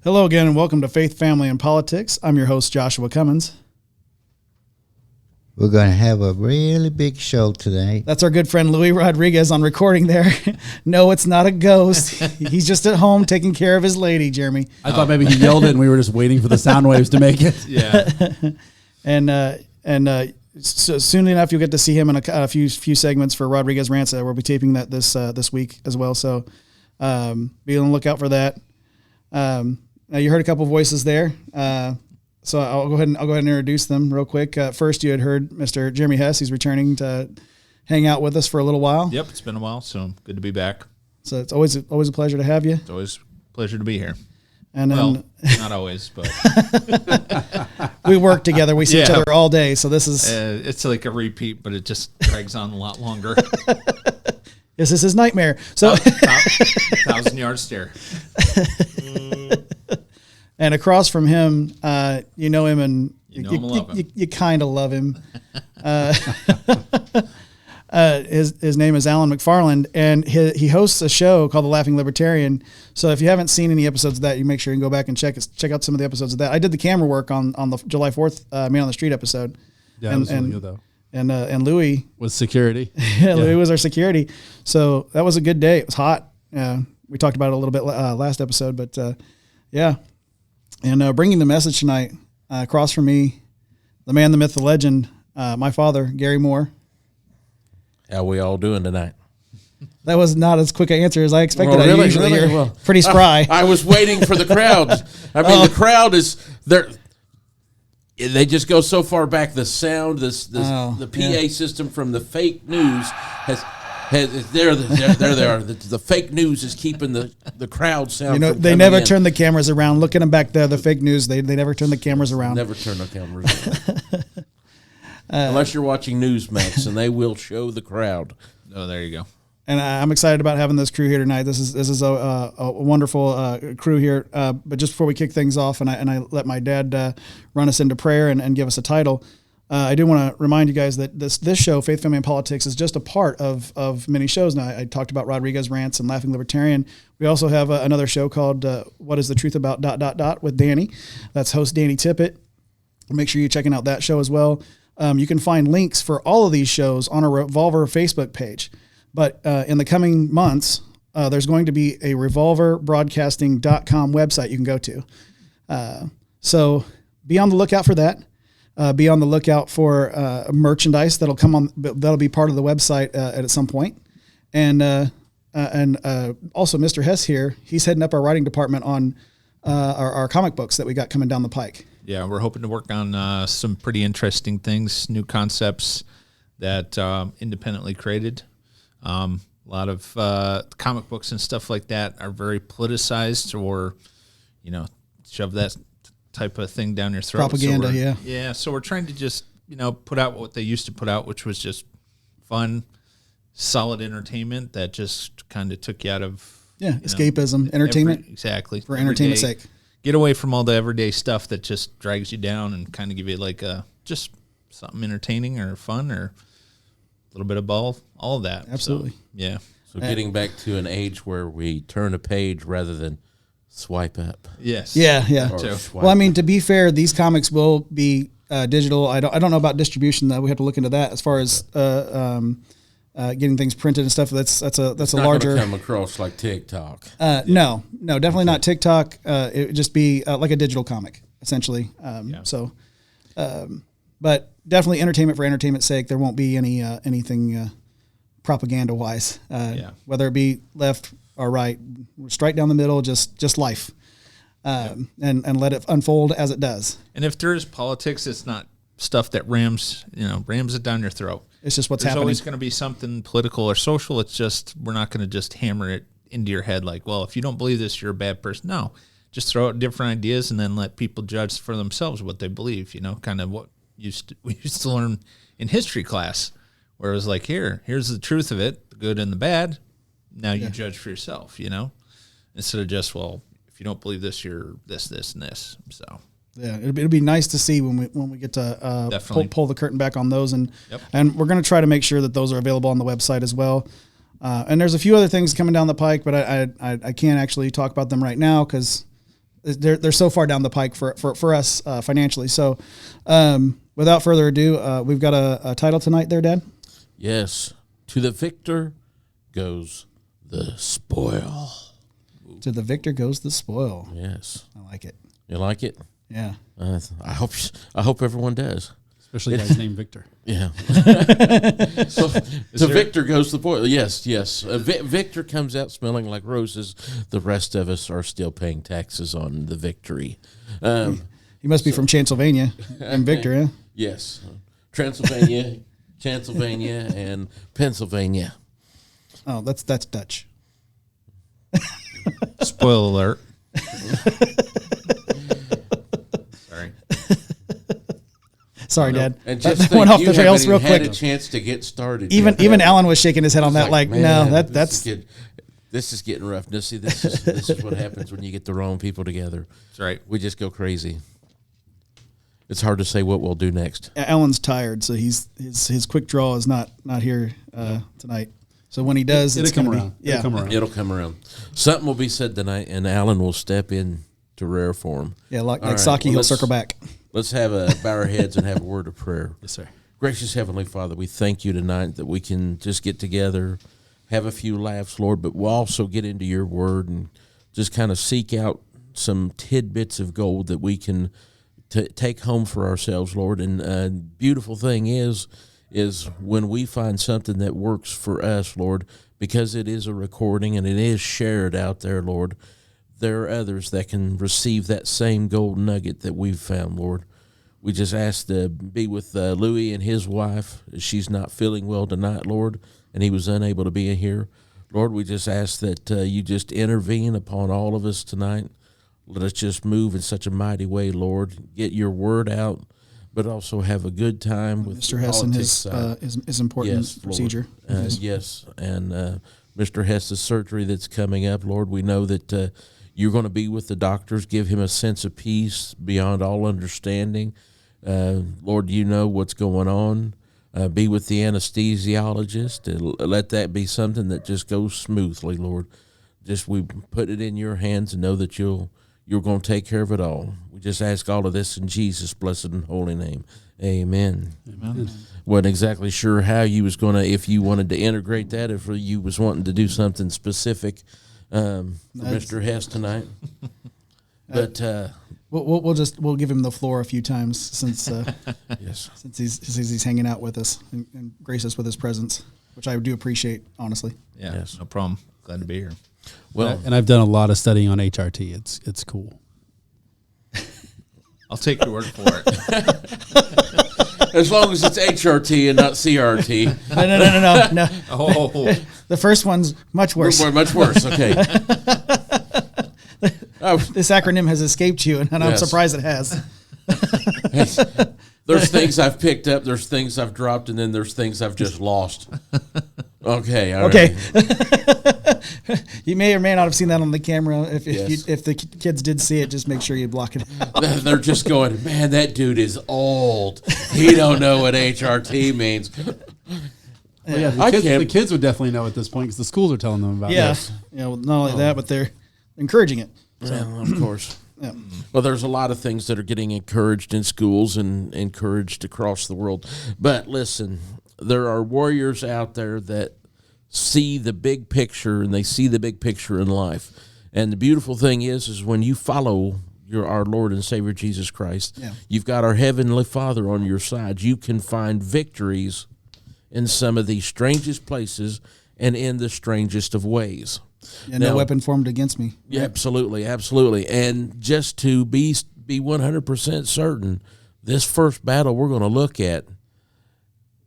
Hello again, and welcome to Faith, Family, and Politics. I'm your host, Joshua Cummins. We're going to have a really big show today. That's our good friend Louis Rodriguez on recording there. No, it's not a ghost. He's just at home taking care of his lady, Jeremy. I thought maybe he yelled it and we were just waiting for the sound waves to make it. Yeah. So soon enough, you'll get to see him in a few segments for Rodriguez Rants. We'll be taping that this week as well. So be on the lookout for that. Now you heard a couple voices there. So I'll go ahead and introduce them real quick. First, you had heard Mr. Jeremy Hess. He's returning to hang out with us for a little while. Yep, it's been a while, so good to be back. So it's always a pleasure to have you. It's always a pleasure to be here. And then, not always, but we work together. We see each other all day. So this is it's like a repeat, but it just drags on a lot longer. This is his nightmare. So 1,000-yard stare. And across from him, you know him and you love him. You kind of love him. His name is Alan McFarland, and he hosts a show called The Laughing Libertarian. So if you haven't seen any episodes of that, you make sure you can go back and check out some of the episodes of that. I did the camera work on the July 4th Man on the Street episode. Yeah, that was really good though. And Louis was security. Louis was our security. So that was a good day. It was hot. We talked about it a little bit last episode, but yeah. And bringing the message tonight, across from me, the man, the myth, the legend, my father, Gary Moore. How we all doing tonight? That was not as quick an answer as I expected. Well, really, usually really? You're pretty spry. I was waiting for the crowd. I mean, the crowd is there. They just go so far back. The sound, the PA system from the fake news has there they are. The fake news is keeping the crowd sound. You know, they never turn the cameras around. Look at them back there. The fake news. They never turn the cameras around. Never turn the cameras around. Unless you're watching Newsmax, and they will show the crowd. Oh, there you go. And I'm excited about having this crew here tonight. This is a wonderful crew here. But just before we kick things off, and I let my dad run us into prayer and give us a title, I do want to remind you guys that this show, Faith, Family, and Politics, is just a part of many shows. Now, I talked about Rodriguez Rants and Laughing Libertarian. We also have another show called What is the Truth About ... with Danny. That's host Danny Tippett. Make sure you're checking out that show as well. You can find links for all of these shows on our Revolver Facebook page. But in the coming months, there's going to be a revolverbroadcasting.com website you can go to. So be on the lookout for that. Be on the lookout for merchandise that'll be part of the website at some point. And also Mr. Hess here, he's heading up our writing department on our comic books that we got coming down the pike. Yeah, we're hoping to work on some pretty interesting things, new concepts that independently created. A lot of comic books and stuff like that are very politicized, or shove that type of thing down your throat. Propaganda, Yeah, so we're trying to just put out what they used to put out, which was just fun, solid entertainment that just kind of took you out of escapism, entertainment. Exactly, for entertainment's sake. Get away from all the everyday stuff that just drags you down and kind of give you like just something entertaining or fun or a little bit of all of that. Absolutely. So, yeah. So getting back to an age where we turn a page rather than swipe up. Yes. Yeah. Well, I mean, to be fair, these comics will be digital. I don't know about distribution though. We have to look into that as far as getting things printed and stuff. That's a larger come across like TikTok. No, definitely not TikTok. It would just be like a digital comic essentially. But definitely entertainment for entertainment's sake. There won't be anything propaganda wise, whether it be left or right, straight down the middle, just life, and let it unfold as it does. And if there is politics, it's not stuff that rams it down your throat. It's just what's There's happening. always going to be something political or social. It's just we're not going to just hammer it into your head like, well, if you don't believe this, you're a bad person. No, just throw out different ideas and then let people judge for themselves what they believe. Kind of what we used to learn in history class, where it was like, here's the truth of it, the good and the bad. Now you judge for yourself, instead of just, well, if you don't believe this, you're this, and this. So. Yeah, it'll be nice to see when we get to pull the curtain back on those, and we're going to try to make sure that those are available on the website as well. And there's a few other things coming down the pike, but I can't actually talk about them right now because they're so far down the pike for us financially. So without further ado, we've got a title tonight there, Dad. Yes. To the victor goes the spoil. To the victor goes the spoil. Yes. I like it. You like it? Yeah. I hope everyone does. Especially guys named Victor. Yeah. So, Victor goes the spoil. Yes. Victor comes out smelling like roses. The rest of us are still paying taxes on the victory. He must be from Transylvania. And Victor, yeah. Yes. Transylvania, and Pennsylvania. Oh, that's Dutch. Spoiler alert. Sorry. Sorry, Dad. And just that think, went off you the rails real haven't even quick. had a chance to get started. Even Alan was shaking his head on that. Like, man, no, this is getting rough. Now, see, this is what happens when you get the wrong people together. That's right. We just go crazy. It's hard to say what we'll do next. Alan's tired, so his quick draw is not here tonight. So when he does, It'll come around. Yeah, It'll come around. Something will be said tonight, and Alan will step in to rare form. Yeah, like right, Saki, well, he'll circle back. Let's bow our heads and have a word of prayer. Yes, sir. Gracious Heavenly Father, we thank you tonight that we can just get together, have a few laughs, Lord, but we'll also get into your word and just kind of seek out some tidbits of gold that we can take home for ourselves, Lord. And beautiful thing is when we find something that works for us, Lord, because it is a recording and it is shared out there, Lord, there are others that can receive that same gold nugget that we've found, Lord. We just ask to be with Louis and his wife. She's not feeling well tonight, Lord, and he was unable to be here. Lord, we just ask that you just intervene upon all of us tonight. Let us just move in such a mighty way, Lord. Get your word out, but also have a good time with Mr. Hess and his important procedure. Yes, and Mr. Hess's surgery that's coming up, Lord, we know that you're going to be with the doctors. Give him a sense of peace beyond all understanding. Lord, you know what's going on. Be with the anesthesiologist. Let that be something that just goes smoothly, Lord. Just we put it in your hands and know that you're going to take care of it all. We just ask all of this in Jesus' blessed and holy name. Amen. Amen. Wasn't exactly sure how you was going to, if you wanted to integrate that, if you was wanting to do something specific for Mr. Hess tonight. But we'll give him the floor a few times since yes, since he's hanging out with us and grace us with his presence, which I do appreciate, honestly. Yeah, Yes. no problem. Glad to be here. well, And I've done a lot of studying on HRT. It's cool. I'll take your word for it. as long as it's HRT and not CRT. No. Oh, The first one's much worse. Much worse. Okay. This acronym has escaped you, and I'm Yes. surprised it has. There's things I've picked up, there's things I've dropped, and then there's things I've just lost. Okay. all Okay. right. You may or may not have seen that on the camera. If Yes. if the kids did see it, just make sure you block it out. They're just going, man, that dude is old. He don't know what HRT means. Well, yeah, I the can't- kids would definitely know at this point because the schools are telling them about it. Yeah. Yeah. Well, not only that, but they're encouraging it. Well, of course. Yeah. Well, there's a lot of things that are getting encouraged in schools and encouraged across the world. But listen, there are warriors out there that see the big picture, and they see the big picture in life. And the beautiful thing is when you follow our Lord and Savior Jesus Christ, you've got our Heavenly Father on your side. You can find victories in some of the strangest places and in the strangest of ways. Yeah, no Now- weapon formed against me. Yeah, absolutely. And just to be 100% certain, this first battle we're going to look at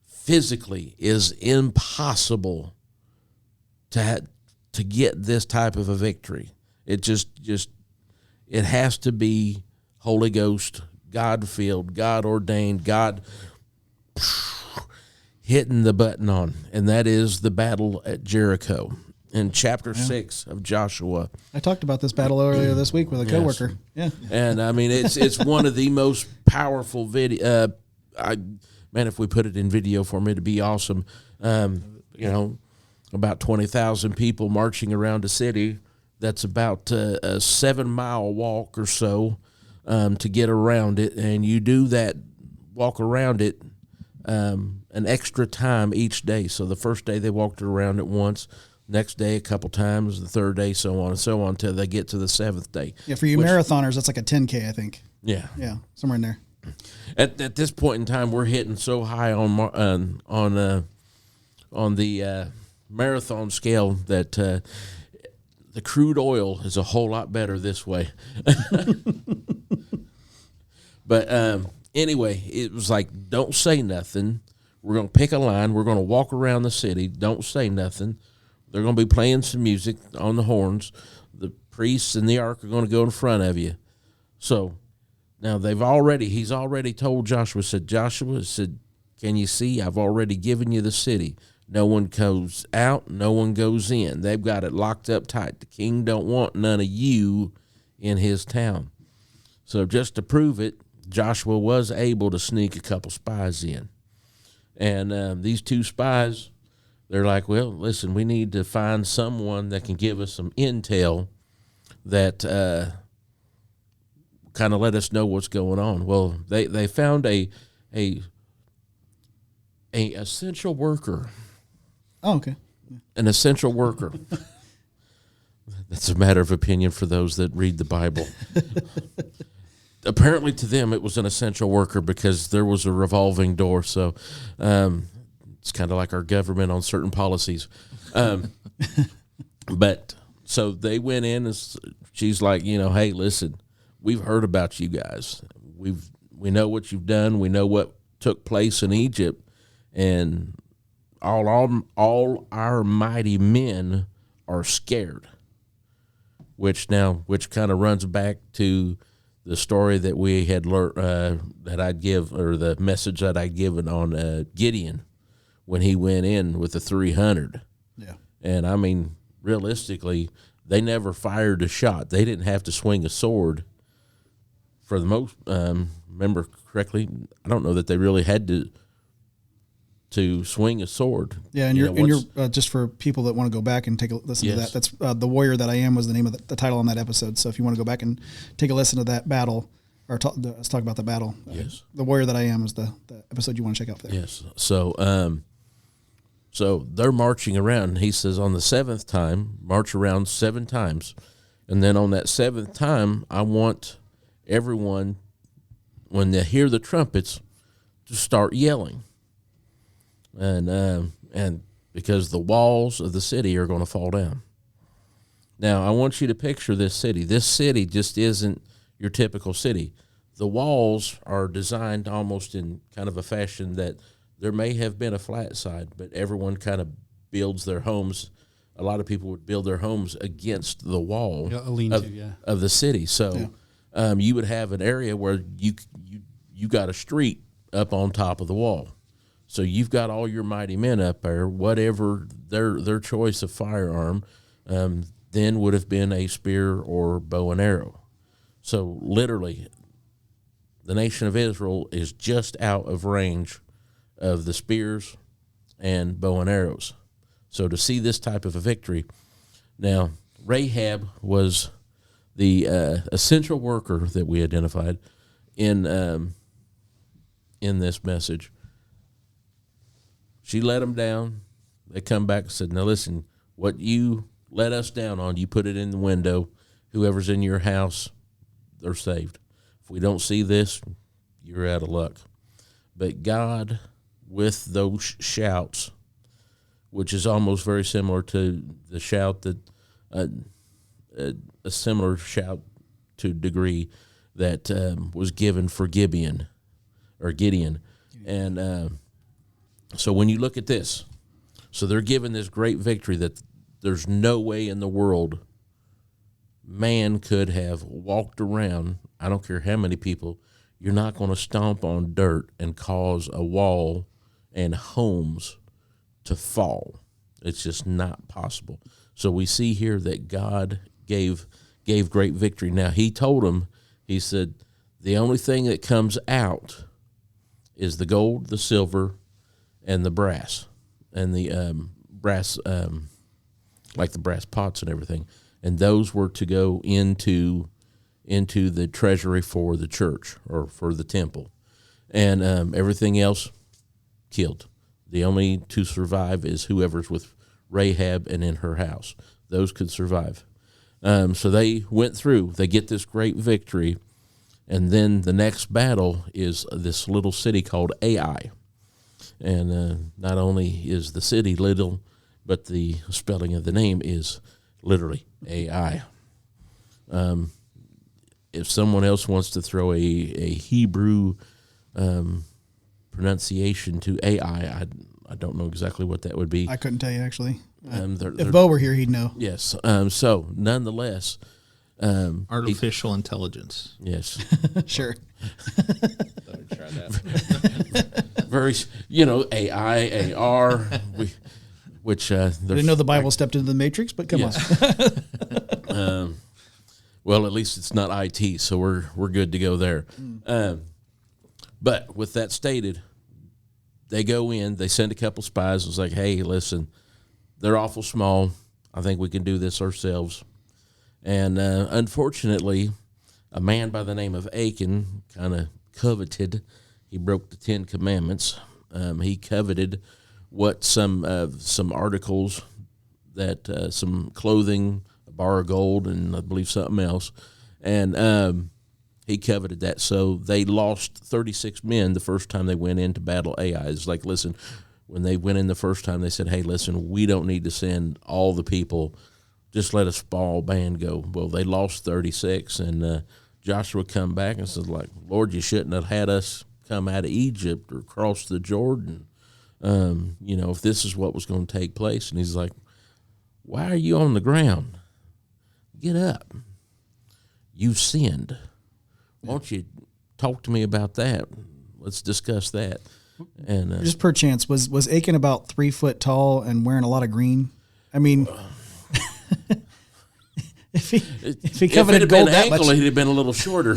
physically is impossible to get this type of a victory. It just it has to be Holy Ghost, God-filled, God-ordained, God hitting the button on, and that is the battle at Jericho. In chapter 6 of Joshua. I talked about this battle earlier this week with a coworker. Yeah. And I mean, it's one of the most powerful video. Man, if we put it in video form, it'd be awesome. About 20,000 people marching around a city, that's about a 7-mile walk or so to get around it, and you do that walk around it an extra time each day. So the first day they walked around it once, next day a couple times, the third day, so on and so on until they get to the 7th day. Yeah, for you marathoners, that's like a 10K, I think. Yeah, somewhere in there. At this point in time, we're hitting so high on the marathon scale that the crude oil is a whole lot better this way. But anyway, it was like, don't say nothing. We're going to pick a line. We're going to walk around the city. Don't say nothing. They're going to be playing some music on the horns. The priests and the ark are going to go in front of you. So now he's already told Joshua, said, can you see, I've already given you the city. No one goes out, no one goes in. They've got it locked up tight. The king don't want none of you in his town. So just to prove it, Joshua was able to sneak a couple spies in. And these 2 spies, they're like, well, listen, we need to find someone that can give us some intel that kind of let us know what's going on. Well, they found a essential worker. Oh, okay. An essential worker. That's a matter of opinion for those that read the Bible. Apparently to them it was an essential worker because there was a revolving door. So it's kind of like our government on certain policies. But so they went in and she's like, hey, listen, we've heard about you guys. We know what you've done. We know what took place in Egypt, and all our mighty men are scared. Which kind of runs back to the story that we had learned that I'd give, or the message that I'd given on Gideon when he went in with the 300. Yeah, and I mean, realistically, they never fired a shot. They didn't have to swing a sword. For the most, remember correctly, I don't know that they really had to swing a sword. Yeah, and you're just for people that want to go back and take a listen to that. That's The Warrior That I Am was the name of the title on that episode. So if you want to go back and take a listen to that battle, or let's talk about the battle. Yes, The Warrior That I Am is the episode you want to check out there. Yes. So they're marching around. He says on the 7th time, march around 7 times, and then on that 7th time, I want everyone, when they hear the trumpets, to start yelling. And because the walls of the city are going to fall down. Now, I want you to picture this city. This city just isn't your typical city. The walls are designed almost in kind of a fashion that there may have been a flat side, but everyone kind of builds their homes. A lot of people would build their homes against the wall of the city. So you would have an area where you got a street up on top of the wall. So you've got all your mighty men up there, whatever their choice of firearm, then would have been a spear or bow and arrow. So literally, the nation of Israel is just out of range of the spears and bow and arrows. So to see this type of a victory, now Rahab was the essential worker that we identified in this message. She let them down. They come back and said, now listen, what you let us down on, you put it in the window. Whoever's in your house, they're saved. If we don't see this, you're out of luck. But God, with those shouts, which is almost very similar to the shout that a similar shout to degree that was given for Gideon. And so when you look at this, so they're given this great victory that there's no way in the world man could have walked around. I don't care how many people. You're not going to stomp on dirt and cause a wall and homes to fall. It's just not possible. So we see here that God gave great victory. Now, he told him, he said, the only thing that comes out is the gold, the silver, and the brass. And the brass, like the brass pots and everything. and those were to go into the treasury for the church or for the temple, and everything else killed. The only to survive is whoever's with Rahab and in her house. Those could survive. So they went through. They get this great victory, and then the next battle is this little city called Ai. And not only is the city little, but the spelling of the name is literally AI. If someone else wants to throw a Hebrew pronunciation to AI, I don't know exactly what that would be. I couldn't tell you, actually. They're, if Bo were here, he'd know. Yes. So, nonetheless, artificial intelligence. Yes. Sure. Try that. Very, AI, AR, which I didn't know the Bible stepped into the Matrix, but come on. Well, at least it's not IT, so we're good to go there. But with that stated, they go in, they send a couple spies. It's like, hey, listen, they're awful small. I think we can do this ourselves. And unfortunately, a man by the name of Achan kind of coveted. He broke the 10 Commandments. He coveted what some articles that some clothing, a bar of gold, and I believe something else. And he coveted that. So they lost 36 men the first time they went into battle Ai. It's like, listen, when they went in the first time, they said, hey, listen, we don't need to send all the people. Just let a small band go. Well, they lost 36, and Joshua come back and said, like, Lord, you shouldn't have had us come out of Egypt or cross the Jordan, if this is what was going to take place. And he's like, why are you on the ground? Get up. You've sinned. Won't you talk to me about that? Let's discuss that. And just per chance, was Achan about 3 foot tall and wearing a lot of green? I mean, if he coveted if gold been that ankle, much, he'd have been a little shorter.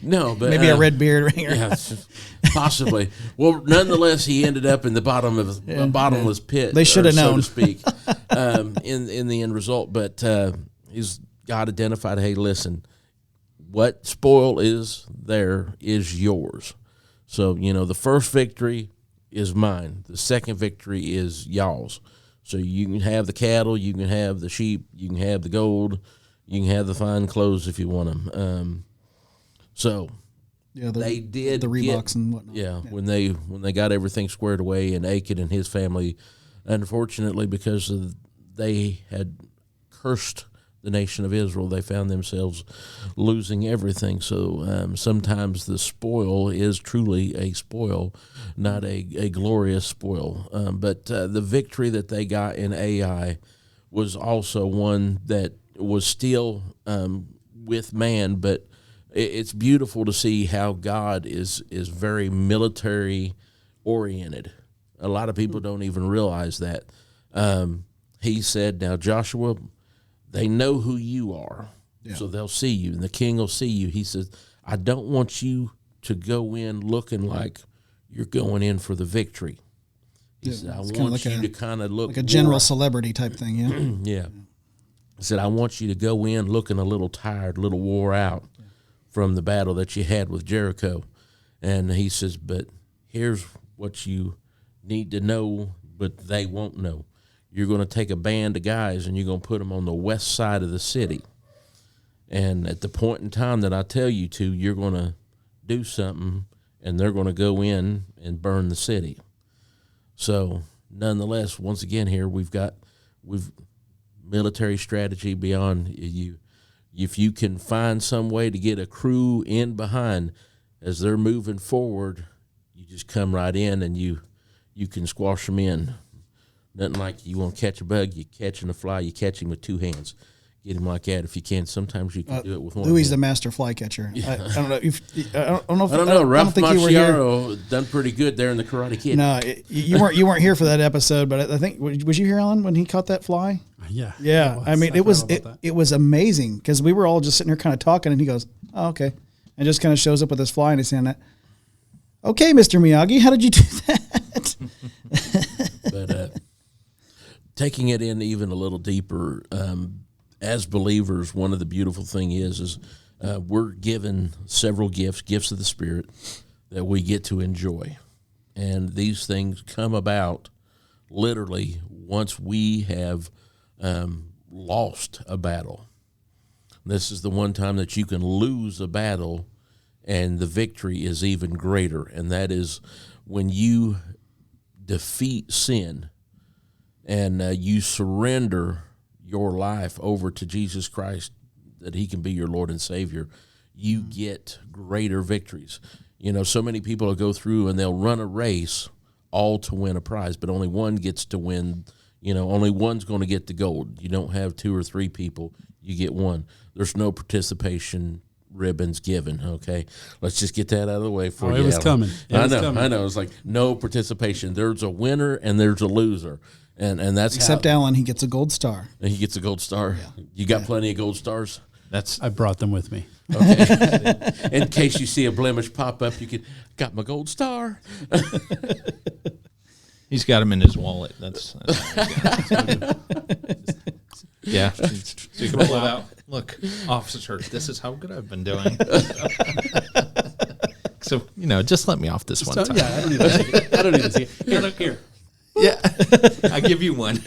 No, but maybe a red beard ringer. Yeah, possibly. Well, nonetheless, he ended up in the bottom of a bottomless pit. They should have known, so to speak, in the end result. But God identified, hey, listen, what spoil is there is yours. So, the first victory is mine. The second victory is y'all's. So you can have the cattle, you can have the sheep, you can have the gold, you can have the fine clothes if you want them. They did the Reeboks and whatnot. Yeah, when they got everything squared away, and Achan and his family, unfortunately, because they had cursed the nation of Israel, they found themselves losing everything. So sometimes the spoil is truly a spoil, not a glorious spoil. But the victory that they got in Ai was also one that was still with man, but it's beautiful to see how God is very military oriented. A lot of people don't even realize that. He said, now Joshua, they know who you are, so they'll see you, and the king will see you. He says, I don't want you to go in looking like you're going in for the victory. He said, I want you to kind of look like a general celebrity type thing, yeah. He said, I want you to go in looking a little tired, a little wore out from the battle that you had with Jericho. And he says, but here's what you need to know, but they won't know. You're going to take a band of guys and you're going to put them on the west side of the city. And at the point in time that I tell you to, you're going to do something, and they're going to go in and burn the city. So nonetheless, once again here, we've military strategy beyond you. If you can find some way to get a crew in behind as they're moving forward, you just come right in and you can squash them in. Nothing like you want to catch a bug, you catching a fly, you catch him with 2 hands. Get him like that if you can. Sometimes you can do it with one. Louis hand. the master fly catcher. Yeah. I don't know. I don't know. Ralph Macchiaro done pretty good there in the Karate Kid. No, you weren't here for that episode, but I think was you here, Alan, when he caught that fly? Yeah. I mean, it was amazing because we were all just sitting here kind of talking, and he goes, "Oh, okay," and just kind of shows up with his fly in his hand. Okay, Mr. Miyagi, how did you do that? taking it in even a little deeper, as believers, one of the beautiful thing is we're given several gifts of the Spirit that we get to enjoy. And these things come about literally once we have lost a battle. This is the one time that you can lose a battle and the victory is even greater. And that is when you defeat sin and you surrender your life over to Jesus Christ, that he can be your Lord and Savior, you get greater victories. So many people will go through and they'll run a race all to win a prize, but only one gets to win. Only one's going to get the gold. You don't have 2 or 3 people. You get one. There's no participation ribbons given, okay? Let's just get that out of the way for you. It was coming. I know. It's like no participation. There's a winner and there's a loser. And that's Except Alan, he gets a gold star. He gets a gold star. Yeah. You got plenty of gold stars? I brought them with me. Okay. In case you see a blemish pop up, you could, got my gold star. He's got them in his wallet. That's yeah. So you can pull it out. Look, officer, this is how good I've been doing. So, just let me off this one time. Yeah, I don't need to see it. Here, look here. Yeah. I give you one.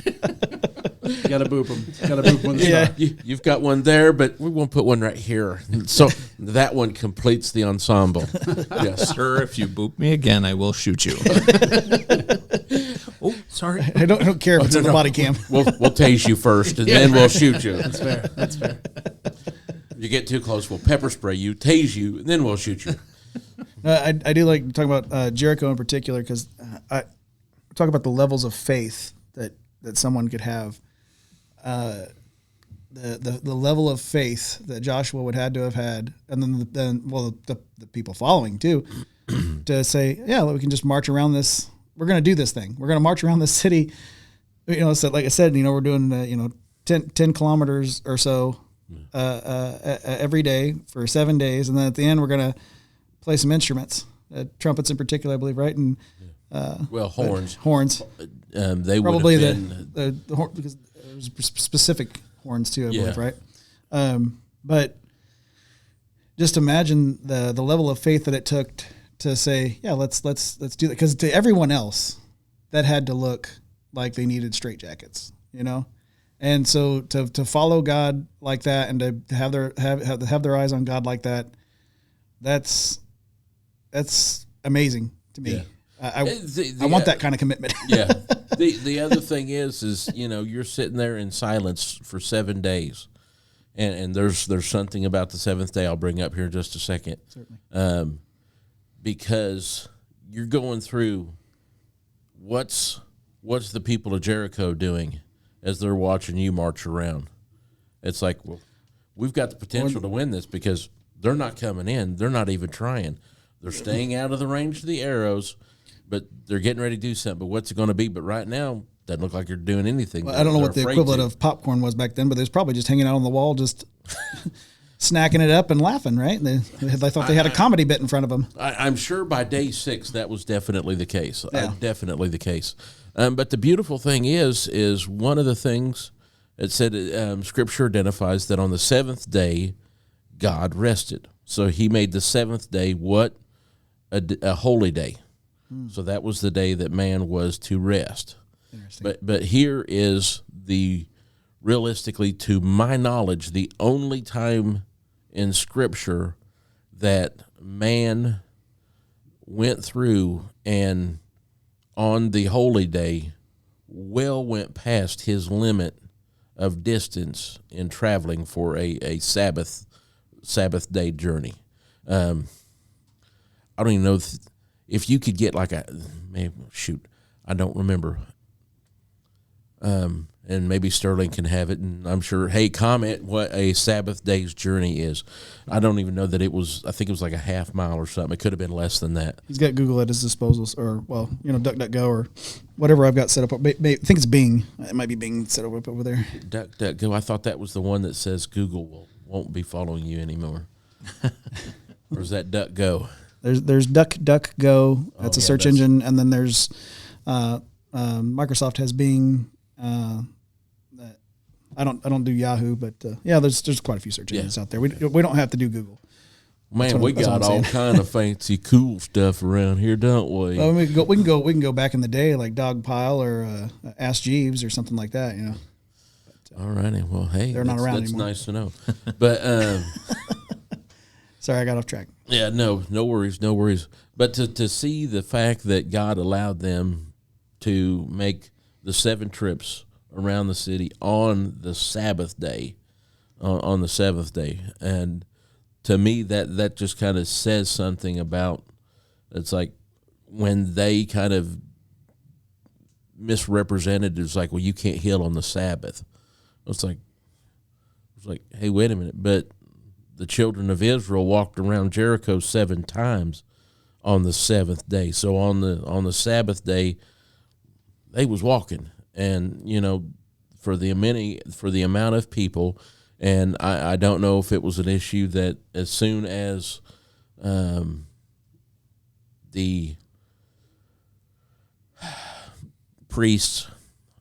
You got to boop them. Got to boop one. Yeah. You've got one there, but we won't put one right here. So that one completes the ensemble. Yes. Sir, if you boop me again, I will shoot you. Oh, sorry. I don't care if it's on the body cam. We'll tase you first, and then we'll shoot you. That's fair. That's fair. If you get too close, we'll pepper spray you, tase you, and then we'll shoot you. I do like talking about Jericho in particular because I talk about the levels of faith that someone could have. The level of faith that Joshua would had to have had, and then the people following too, to say, yeah, we can just march around this. We're going to do this thing. We're going to march around the city. So like I said, we're doing 10 kilometers or so every day for 7 days, and then at the end we're going to play some instruments, trumpets in particular, I believe, right? And horns. Horns. They probably would have been the horn, because there's specific horns too, I believe, right? But just imagine the level of faith that it took to say, yeah, let's do that, because to everyone else that had to look like they needed straitjackets, and so to follow God like that and to have their eyes on God like that, that's amazing to me. Yeah. I want that kind of commitment. Yeah. The other thing is you're sitting there in silence for 7 days, and there's something about the seventh day I'll bring up here in just a second. Certainly. Because you're going through what's the people of Jericho doing as they're watching you march around. It's like, well, we've got the potential to win this because they're not coming in. They're not even trying. They're staying out of the range of the arrows, but they're getting ready to do something. But what's it going to be? But right now, doesn't look like you're doing anything. Well, I don't know what the equivalent of popcorn was back then, but they was probably just hanging out on the wall, just snacking it up and laughing, right? They thought they had a comedy bit in front of them. I'm sure by day 6 that was definitely the case. Yeah. Definitely the case. But the beautiful thing is one of the things it said, Scripture identifies that on the 7th day, God rested. So he made the 7th day what? A holy day. So that was the day that man was to rest. But here is realistically, to my knowledge, the only time in Scripture that man went through and on the holy day went past his limit of distance in traveling for a Sabbath day journey. I don't even know if you could get like I don't remember. And maybe Sterling can have it, and I'm sure, hey, comment what a Sabbath day's journey is. I don't even know that it was, I think it was like a half mile or something. It could have been less than that. He's got Google at his disposal, or, DuckDuckGo or whatever I've got set up. I think it's Bing. It might be Bing set up over there. DuckDuckGo, I thought that was the one that says Google won't be following you anymore. Or is that DuckGo? There's DuckDuckGo. That's a search engine. And then there's Microsoft has Bing. That I don't do Yahoo, but yeah, there's quite a few search engines out there. We don't have to do Google. Man, we got all kind of fancy, cool stuff around here, don't we? Well, we can go back in the day, like Dogpile or Ask Jeeves or something like that. All righty. Well, hey, they're not around that's anymore. nice to know. But sorry, I got off track. yeah, no worries. But to see the fact that God allowed them to make the 7 trips around the city on the Sabbath day, on the 7th day, and to me, that just kind of says something about, it's like when they kind of misrepresented, it's like, well, you can't heal on the Sabbath. It's like, hey, wait a minute. But the children of Israel walked around Jericho 7 times on the 7th day. So on the Sabbath day, they was walking, and for the amount of people. And I don't know if it was an issue that as soon as the priests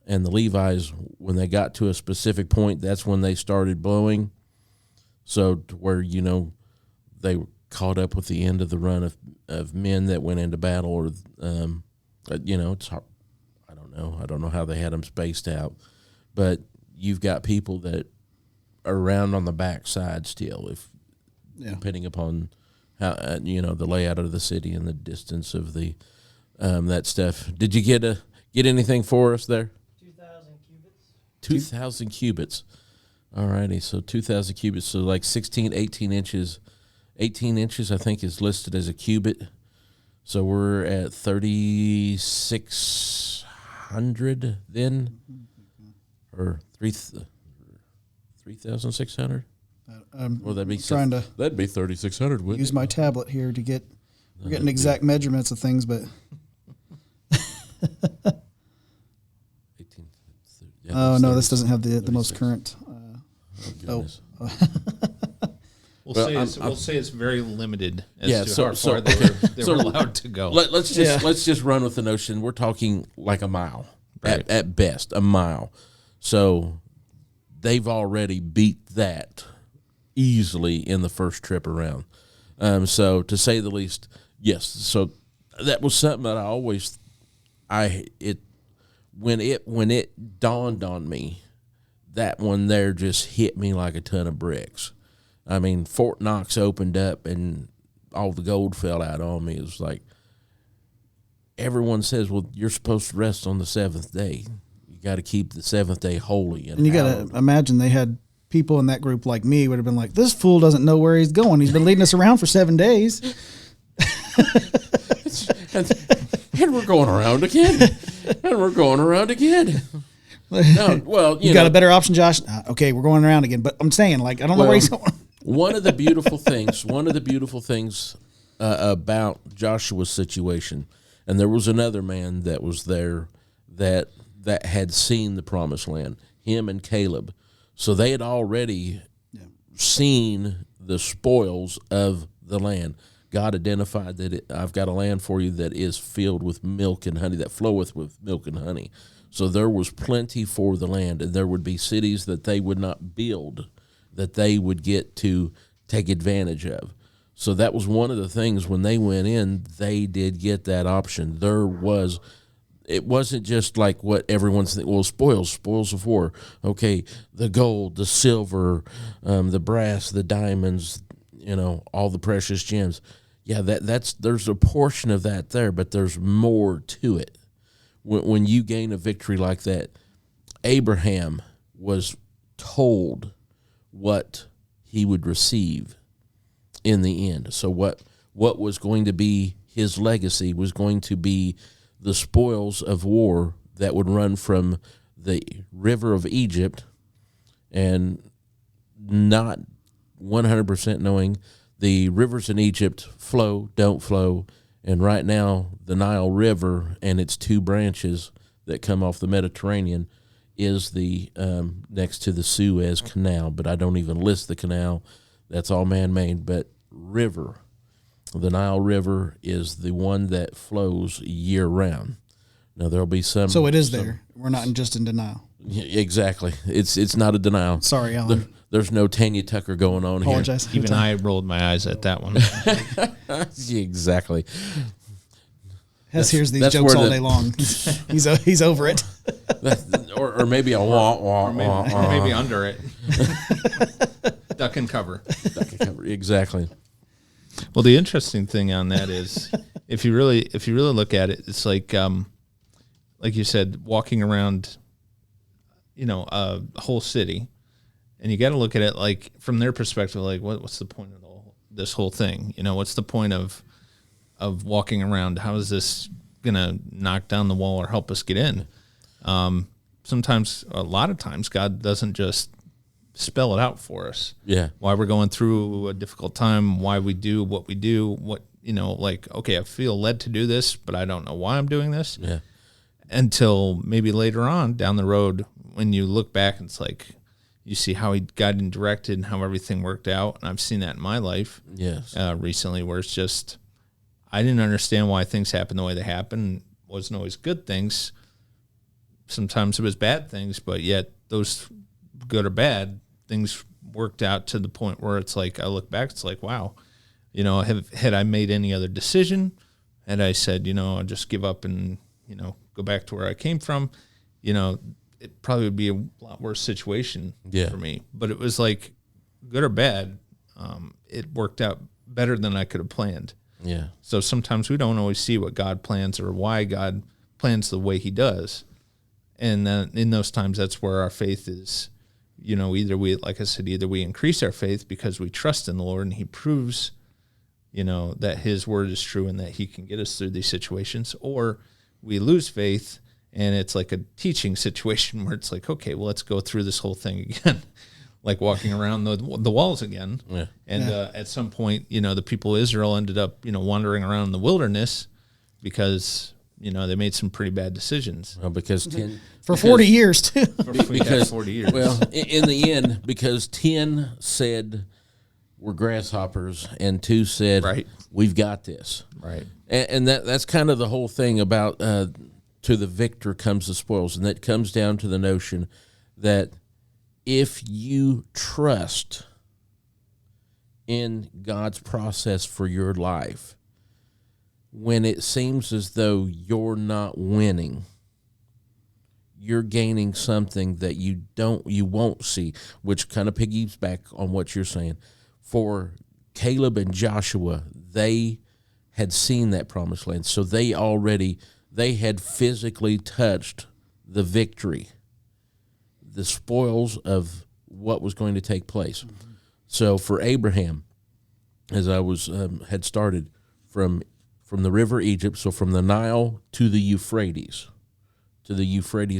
and the Levites, when they got to a specific point, that's when they started blowing. So to where, they were caught up with the end of the run of men that went into battle, or, it's hard. I don't know how they had them spaced out. But you've got people that around on the backside still, depending upon how the layout of the city and the distance of the that stuff. Did you get anything for us there? 2,000 cubits. 2,000 cubits. All righty, so 2,000 cubits, so like 18 inches. 18 inches, I think, is listed as a cubit. So we're at 3,600 then, or 3,600? Well, that'd be trying to that'd be 3,600. Use my tablet here to get we're getting exact measurements of things, but 18. Oh no, this doesn't have the most current. We'll say it's very limited as to how far they were allowed to go. Let's just run with the notion we're talking like a mile, right? At best, a mile. So they've already beat that easily in the first trip around. So to say the least, yes. So that was something that when it dawned on me, that one there just hit me like a ton of bricks. I mean, Fort Knox opened up and all the gold fell out on me. It was like, everyone says, well, you're supposed to rest on the 7th day. You got to keep the 7th day holy. And you got to imagine they had people in that group like me would have been like, this fool doesn't know where he's going. He's been leading us around for 7 days. And we're going around again. No, well, you got a better option, Josh? Okay, we're going around again. But I'm saying, like, I don't know where he's going. One of the beautiful things about Joshua's situation, and there was another man that was there that had seen the promised land, him and Caleb. So they had already seen the spoils of the land. God identified that I've got a land for you that is filled with milk and honey, that floweth with milk and honey. So there was plenty for the land, and there would be cities that they would not build, that they would get to take advantage of. So that was one of the things when they went in, they did get that option. It wasn't just like what everyone's thinking, well, spoils of war. Okay, the gold, the silver, the brass, the diamonds, all the precious gems. Yeah, there's a portion of that there, but there's more to it. When you gain a victory like that, Abraham was told what he would receive in the end. So what was going to be his legacy was going to be the spoils of war that would run from the river of Egypt, and not 100% knowing the rivers in Egypt flow, don't flow. And right now, the Nile River and its 2 branches that come off the Mediterranean is the next to the Suez Canal. But I don't even list the canal. That's all man-made. But river, the Nile River is the one that flows year-round. Now, there'll be some... So it is there. We're not just in denial. Yeah, exactly. It's not a denial. Sorry, Alan. There's no Tanya Tucker going on Apologize. Even I rolled my eyes at that one. here. Exactly. Hess hears these that's jokes where all the- day long. He's over it. or maybe a wah, wah, wah, wah. Maybe under it. Duck and cover. Exactly. Well, the interesting thing on that is, if you really look at it, it's like you said, walking around, a whole city, and you got to look at it like from their perspective, like what's the point of this whole thing? What's the point of walking around? How is this gonna knock down the wall or help us get in? Sometimes, a lot of times, God doesn't just spell it out for us. Yeah. Why we're going through a difficult time, why we do what we do, okay, I feel led to do this, but I don't know why I'm doing this. Yeah. Until maybe later on down the road, when you look back and it's like, you see how he guided and directed and how everything worked out. And I've seen that in my life recently, where it's just, I didn't understand why things happened the way they happened. It wasn't always good things. Sometimes it was bad things, but yet those good or bad things worked out to the point where it's like, I look back, it's like, wow, had I made any other decision, had I said, I'll just give up and, go back to where I came from, it probably would be a lot worse situation for me. But it was like, good or bad, it worked out better than I could have planned. Yeah. So sometimes we don't always see what God plans or why God plans the way he does. And then in those times, that's where our faith is, either we increase our faith because we trust in the Lord and he proves, that his word is true and that he can get us through these situations, or we lose faith and it's like a teaching situation where it's like, okay, well, let's go through this whole thing again, like walking around the walls again. Yeah. And at some point, the people of Israel ended up, wandering around in the wilderness because, they made some pretty bad decisions. Well, because 40 years too. because 40 years. Well, in the end, because 10 said we're grasshoppers and 2 said we've got this. Right. And that's kind of the whole thing about to the victor comes the spoils, and that comes down to the notion that if you trust in God's process for your life, when it seems as though you're not winning, you're gaining something that you won't see, which kind of piggies back on what you're saying. For Caleb and Joshua, they had seen that promised land, so they had physically touched the victory, the spoils of what was going to take place. Mm-hmm. So for Abraham, as I was had started from the river Egypt, so from the Nile to the Euphrates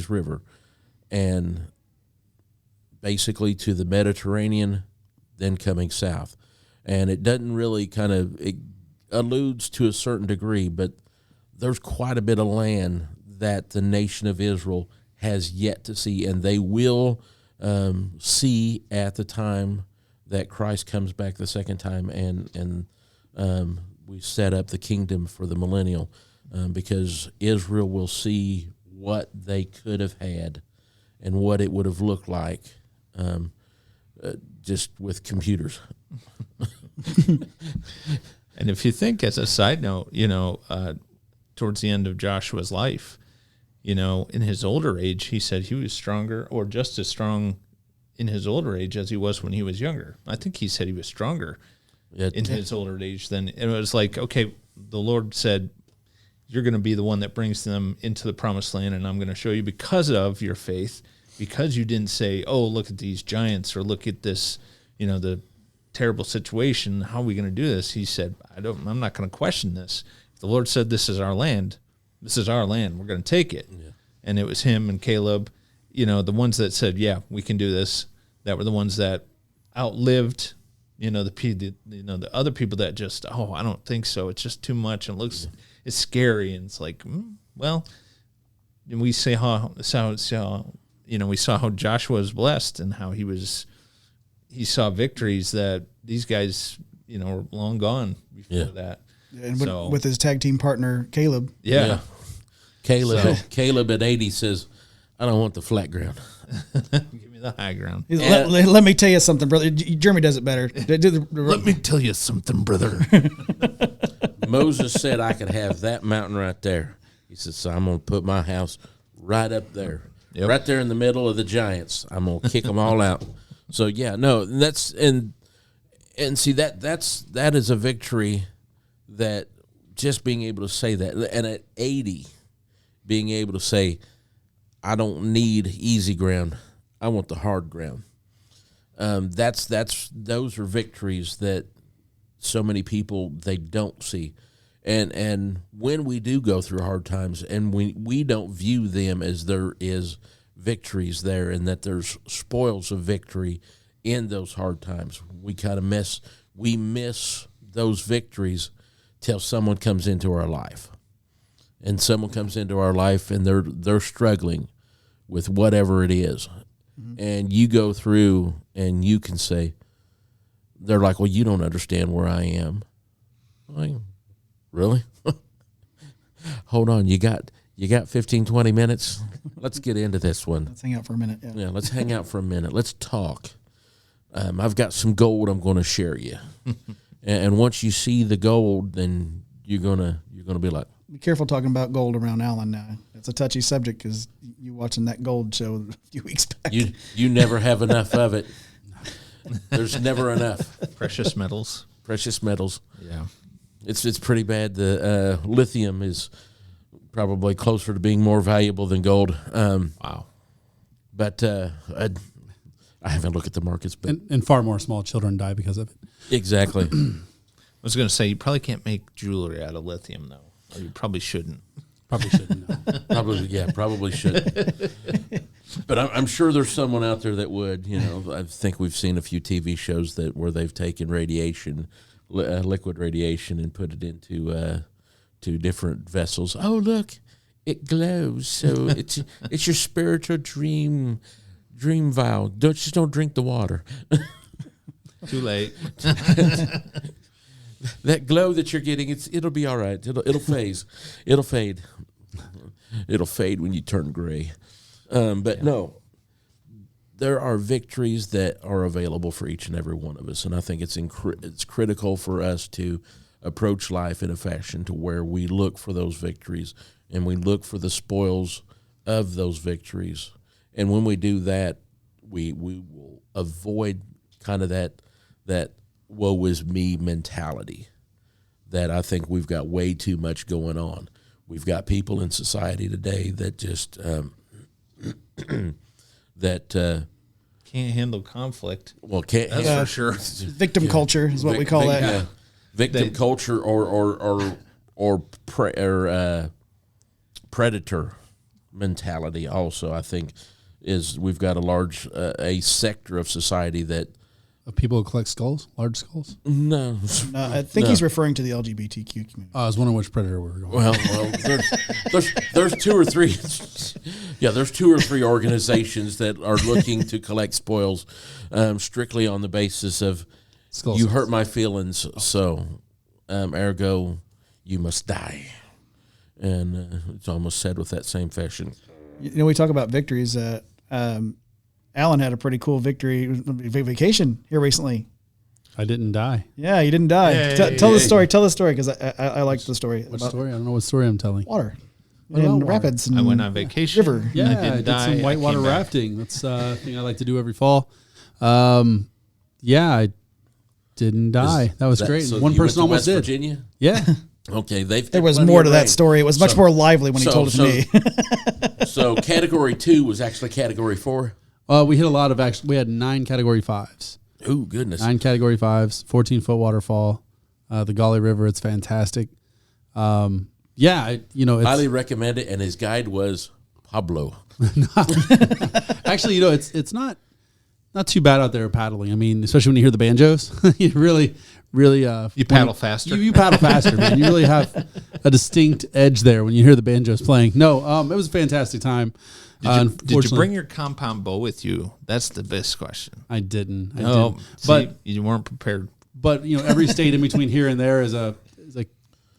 River, and basically to the Mediterranean, then coming south. And it doesn't really it alludes to a certain degree, but there's quite a bit of land that the nation of Israel has yet to see, and they will see at the time that Christ comes back the second time, and we set up the kingdom for the millennial, because Israel will see what they could have had and what it would have looked like just with computers. And if you think, as a side note, towards the end of Joshua's life, in his older age, he said he was stronger or just as strong in his older age as he was when he was younger. I think he said he was stronger in his older age than, and it was like, okay, the Lord said, you're going to be the one that brings them into the promised land, and I'm going to show you because of your faith, because you didn't say, oh, look at these giants or look at this, the terrible situation. How are we going to do this? He said, I'm not going to question this. If the Lord said this is our land, this is our land. We're going to take it. Yeah. And it was him and Caleb, the ones that said, yeah, we can do this. That were the ones that outlived, the other people that just, oh, I don't think so. It's just too much. And it looks, it's scary. And it's like, well, and we say we saw how Joshua was blessed and how he saw victories that these guys, were long gone before that. And with his tag team partner, Caleb. Yeah. Caleb at 80 says, I don't want the flat ground. Give me the high ground. Let me tell you something, brother. Jeremy does it better. Let me tell you something, brother. Moses said I could have that mountain right there. He said, so I'm going to put my house right up there, right there in the middle of the giants. I'm going to kick them all out. So yeah, no, that's and see that is a victory, that just being able to say that, and at 80, being able to say, I don't need easy ground, I want the hard ground. Those are victories that so many people, they don't see. And when we do go through hard times, and we don't view them as there is victories there, and that there's spoils of victory in those hard times, we kind of miss those victories till someone comes into our life. And someone comes into our life and they're struggling with whatever it is. Mm-hmm. And you go through and you can say, they're like, well, you don't understand where I am. Like, really? Hold on, you got 15, 20 minutes? Let's get into this one. Let's hang out for a minute. Yeah, let's hang out for a minute. Let's talk. I've got some gold I'm going to share you. And once you see the gold, then you're gonna be like, be careful talking about gold around Alan now. It's a touchy subject because you watching that gold show a few weeks back. You never have enough of it. There's never enough. Precious metals. Yeah, it's pretty bad. The lithium is probably closer to being more valuable than gold. Wow. But I haven't looked at the markets, but and far more small children die because of it. Exactly. I was going to say, you probably can't make jewelry out of lithium, though. Or you probably shouldn't. Probably shouldn't. No. Probably should. But I'm sure there's someone out there that would. You know, I think we've seen a few TV shows where they've taken radiation, liquid radiation, and put it into to different vessels. Oh, look, it glows. So it's your spiritual dream vial. Just don't drink the water. Too late. That glow that you're getting, it'll be all right. It'll phase. It'll fade. It'll fade when you turn gray. But no, there are victories that are available for each and every one of us, and I think it's critical for us to approach life in a fashion to where we look for those victories and we look for the spoils of those victories. And when we do that, we will avoid kind of that woe is me mentality that I think we've got way too much going on. We've got people in society today that just can't handle conflict. Well, can't. That's for sure. Victim culture is what we call that. Yeah. Victim culture or predator mentality. Also, I think is we've got a large a sector of society that. People who collect skulls, large skulls? No. I think he's referring to the LGBTQ community. I was wondering which predator we were going. Well, there's two or three. Yeah, there's 2 or 3 organizations that are looking to collect spoils, strictly on the basis of skulls. You hurt my feelings, so ergo you must die, and it's almost said with that same fashion. You know, we talk about victories. Alan had a pretty cool vacation here recently. I didn't die. Yeah, you didn't die. Tell the story. Tell the story because I like the story. What story? I don't know what story I'm telling. Water. In rapids. And I went on vacation. River. Yeah, I did some whitewater rafting. That's a thing I like to do every fall. I didn't die. That was great. So one person almost did. Virginia? Yeah. Okay, there was more to that story. It was much more lively when he told it to me. So Category 2 was actually Category 4? We hit a lot of we had 9 Category 5s. Oh, goodness. 9 Category 5s, 14-foot waterfall, the Gauley River. It's fantastic. It's highly recommend it, and his guide was Pablo. Actually, it's not too bad out there paddling. I mean, especially when you hear the banjos, you really you paddle faster. You paddle faster, man. You really have a distinct edge there when you hear the banjos playing. No, it was a fantastic time. Did you bring your compound bow with you? That's the best question. I didn't. But you weren't prepared. But every state in between here and there is a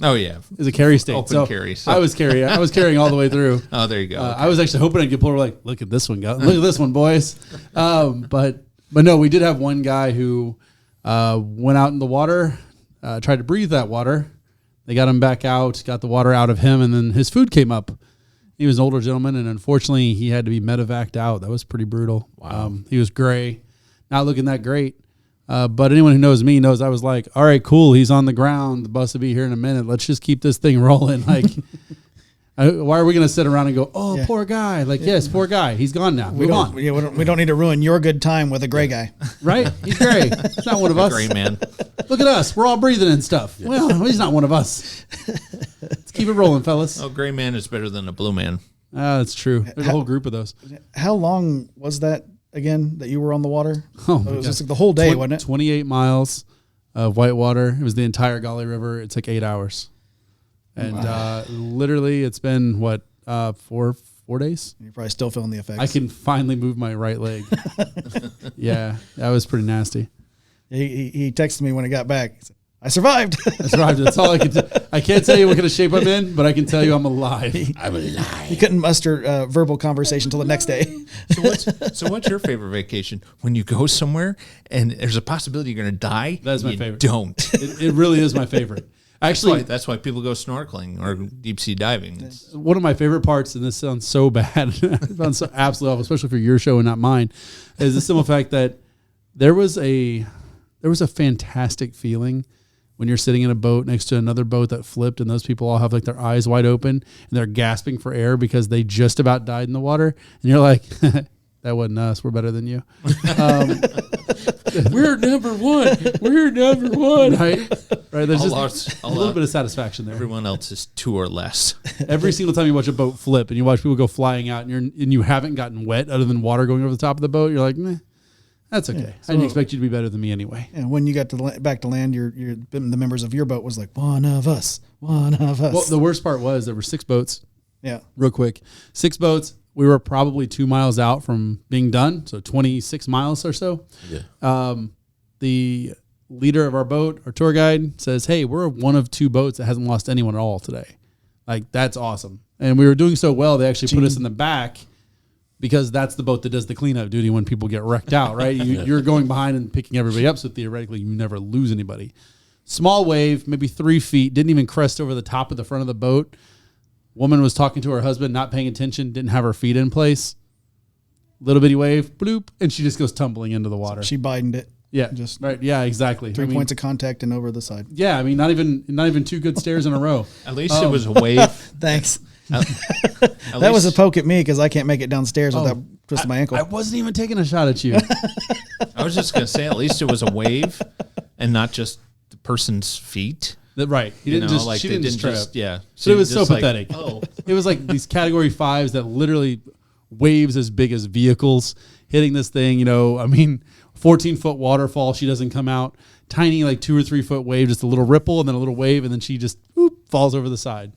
Oh yeah, It's a carry state. Open carry, so. I was carrying all the way through. Oh, there you go. I was actually hoping I'd get pulled over, like, look at this one, look at this one, boys. But no, we did have one guy who went out in the water, tried to breathe that water. They got him back out, got the water out of him, and then his food came up. He was an older gentleman, and unfortunately, he had to be medevaced out. That was pretty brutal. Wow. He was gray, not looking that great. But anyone who knows me knows I was like, all right, cool. He's on the ground. The bus will be here in a minute. Let's just keep this thing rolling. Like, why are we going to sit around and go, oh, poor guy? Like, yes, poor guy. He's gone now. We don't need to ruin your good time with a gray guy. Right? He's gray. He's not one of us. Gray man. Look at us. We're all breathing and stuff. Yeah. Well, he's not one of us. Let's keep it rolling, fellas. Oh, gray man is better than a blue man. That's true. There's a whole group of those. How long was that again that you were on the water? Oh, it was just like the whole day, wasn't it? 28 miles of whitewater. It was the entire Golly River. It's like 8 hours. And literally it's been, what, 4 days? You're probably still feeling the effects. I can finally move my right leg. Yeah, that was pretty nasty. He texted me when he got back. He said, I survived. I survived. That's all I can tell. I can't tell you what kind of shape I'm in, but I can tell you I'm alive. I'm alive. He couldn't muster verbal conversation until the next day. So what's your favorite vacation? When you go somewhere and there's a possibility you're going to die? That's my favorite. Don't. It really is my favorite. Actually, that's why people go snorkeling or deep sea diving. It's one of my favorite parts, and this sounds so bad, it sounds so absolutely awful, especially for your show and not mine, is the simple fact that there was a fantastic feeling when you're sitting in a boat next to another boat that flipped, and those people all have like their eyes wide open and they're gasping for air because they just about died in the water, and you're like, that wasn't us. We're better than you. We're number one. We're number one. Right. There's just a little bit of satisfaction there. Everyone else is 2 or less. Every single time you watch a boat flip and you watch people go flying out and you haven't gotten wet other than water going over the top of the boat, you're like, meh, that's okay. I didn't expect you to be better than me anyway. And when you got back to land, the members of your boat was like, one of us. Well, the worst part was there were 6 boats. Yeah. Real quick. 6 boats. We were probably 2 miles out from being done, so 26 miles or so. Yeah. The leader of our boat, our tour guide, says, hey, we're one of 2 boats that hasn't lost anyone at all today. Like, that's awesome. And we were doing so well, they actually put us in the back because that's the boat that does the cleanup duty when people get wrecked out, right? You're going behind and picking everybody up, so theoretically you never lose anybody. Small wave, maybe 3 feet, didn't even crest over the top of the front of the boat. Woman was talking to her husband, not paying attention, didn't have her feet in place. Little bitty wave, bloop, and she just goes tumbling into the water. She Bidened it. Yeah, just right. Yeah, exactly. 3 points of contact and over the side. Yeah, I mean, not even 2 good stairs in a row. At least it was a wave. Thanks. That was a poke at me because I can't make it downstairs without twisting my ankle. I wasn't even taking a shot at you. I was just gonna say, at least it was a wave and not just the person's feet. Right. He didn't just, like she they didn't just trip. Yeah. So it was so pathetic. Oh. It was like these category 5s that literally waves as big as vehicles hitting this thing, 14-foot waterfall. She doesn't come out. Tiny, like 2 or 3 foot wave, just a little ripple and then a little wave. And then she just falls over the side.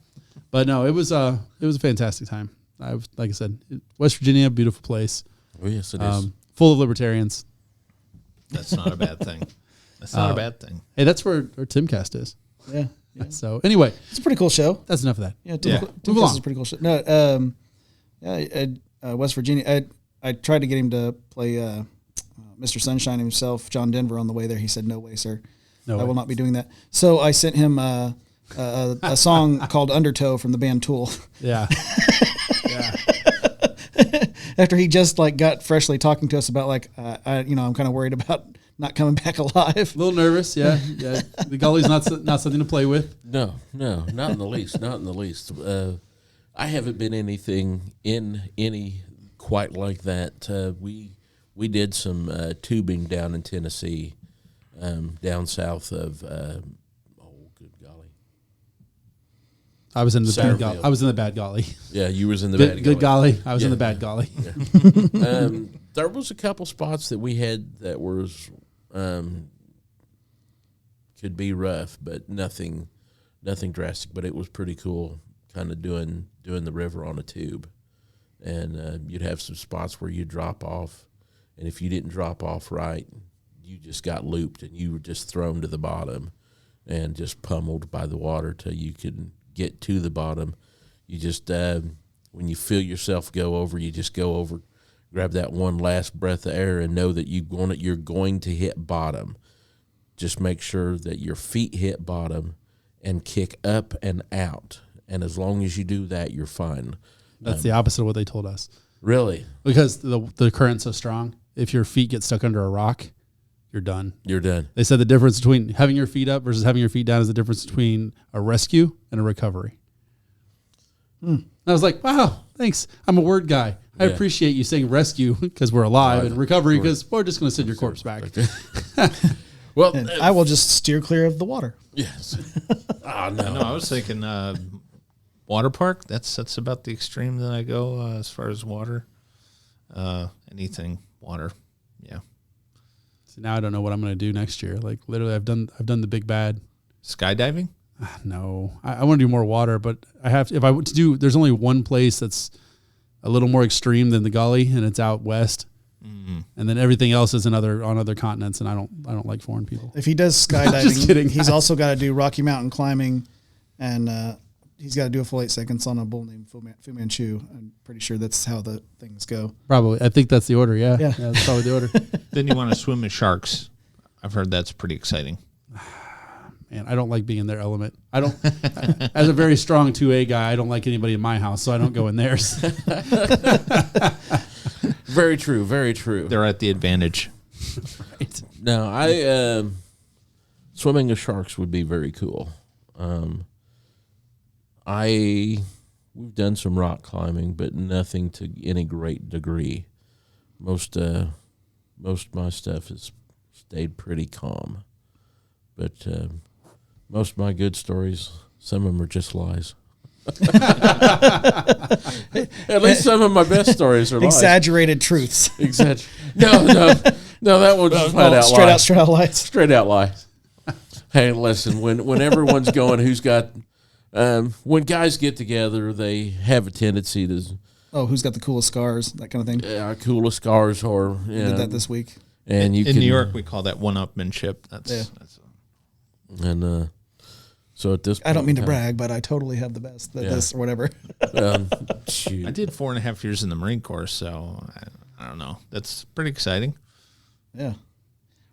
But no, it was a fantastic time. Like I said, West Virginia, beautiful place. Oh yes, it is. Full of libertarians. That's not a bad thing. That's not a bad thing. Hey, that's where our Timcast is. Yeah. So anyway, it's a pretty cool show. That's enough of that. Yeah. Timcast is a pretty cool show. No, West Virginia. I tried to get him to play Mr. Sunshine himself, John Denver, on the way there. He said, "No way, sir. I will not be doing that." So I sent him a song called "Undertow" from the band Tool. Yeah. Yeah. After he just got freshly talking to us about I'm kind of worried about not coming back alive. A little nervous, yeah. The Gully's not something to play with. No, not in the least. Not in the least. I haven't been any quite like that. We did some tubing down in Tennessee, down south of. Good golly! I was in the bad golly. I was in the bad golly. Yeah, you was in the bad golly. Good golly. I was in the bad golly. Yeah. There was a couple spots that we had that was could be rough, but nothing drastic. But it was pretty cool, kind of doing the river on a tube, and you'd have some spots where you drop off, and if you didn't drop off right, you just got looped and you were just thrown to the bottom. and just pummeled by the water till you can get to the bottom. You just, when you feel yourself go over, you just go over, grab that one last breath of air and know that you're going to hit bottom. Just make sure that your feet hit bottom and kick up and out. And as long as you do that, you're fine. That's the opposite of what they told us. Really? Because the current's so strong, if your feet get stuck under a rock, you're done. You're done. They said the difference between having your feet up versus having your feet down is the difference between a rescue and a recovery. I was like, wow, thanks. I'm a word guy. I appreciate you saying rescue because we're alive and recovery because we're just going to send your corpse back. Well, And I will just steer clear of the water. yes. Oh, no. No, I was thinking water park. That's about the extreme that I go as far as water. Anything water. Yeah. So now I don't know what I'm going to do next year. Like literally, I've done the big bad. Skydiving? No, I want to do more water, but I have to, if I were to do, there's only one place that's a little more extreme than the Gully, and it's out west. And then everything else is on other continents, and I don't like foreign people. If he does skydiving, Just kidding, he's guys. also got to do Rocky Mountain climbing, and he's got to do a full 8 seconds on a bull named Fu Manchu. I'm pretty sure that's how the things go. Probably, I think that's the order. Yeah, Yeah. that's probably the order. Then you want to swim with sharks. I've heard that's pretty exciting. Man, I don't like being in their element. I don't. As a very strong 2A guy, I don't like anybody in my house, so I don't go in theirs. Very true. Very true. They're at the advantage. Right. No, swimming with sharks would be very cool. We've done some rock climbing, but nothing to any great degree. Most of my stuff has stayed pretty calm, but most of my good stories, some of them are just lies. At least some of my best stories are lies. Exaggerated truths. No, that one's just flat out straight lies. out lies. Straight out lies. Hey, listen, when everyone's going, when guys get together, they have a tendency to Who's got the coolest scars? That kind of thing. coolest scars or Did that this week. and you In can, New York, we call that one-upmanship. That's and so at this point, I don't mean to brag, but I totally have the best. This or whatever. Shoot. I did 4.5 years in the Marine Corps, so I don't know. That's pretty exciting. Yeah.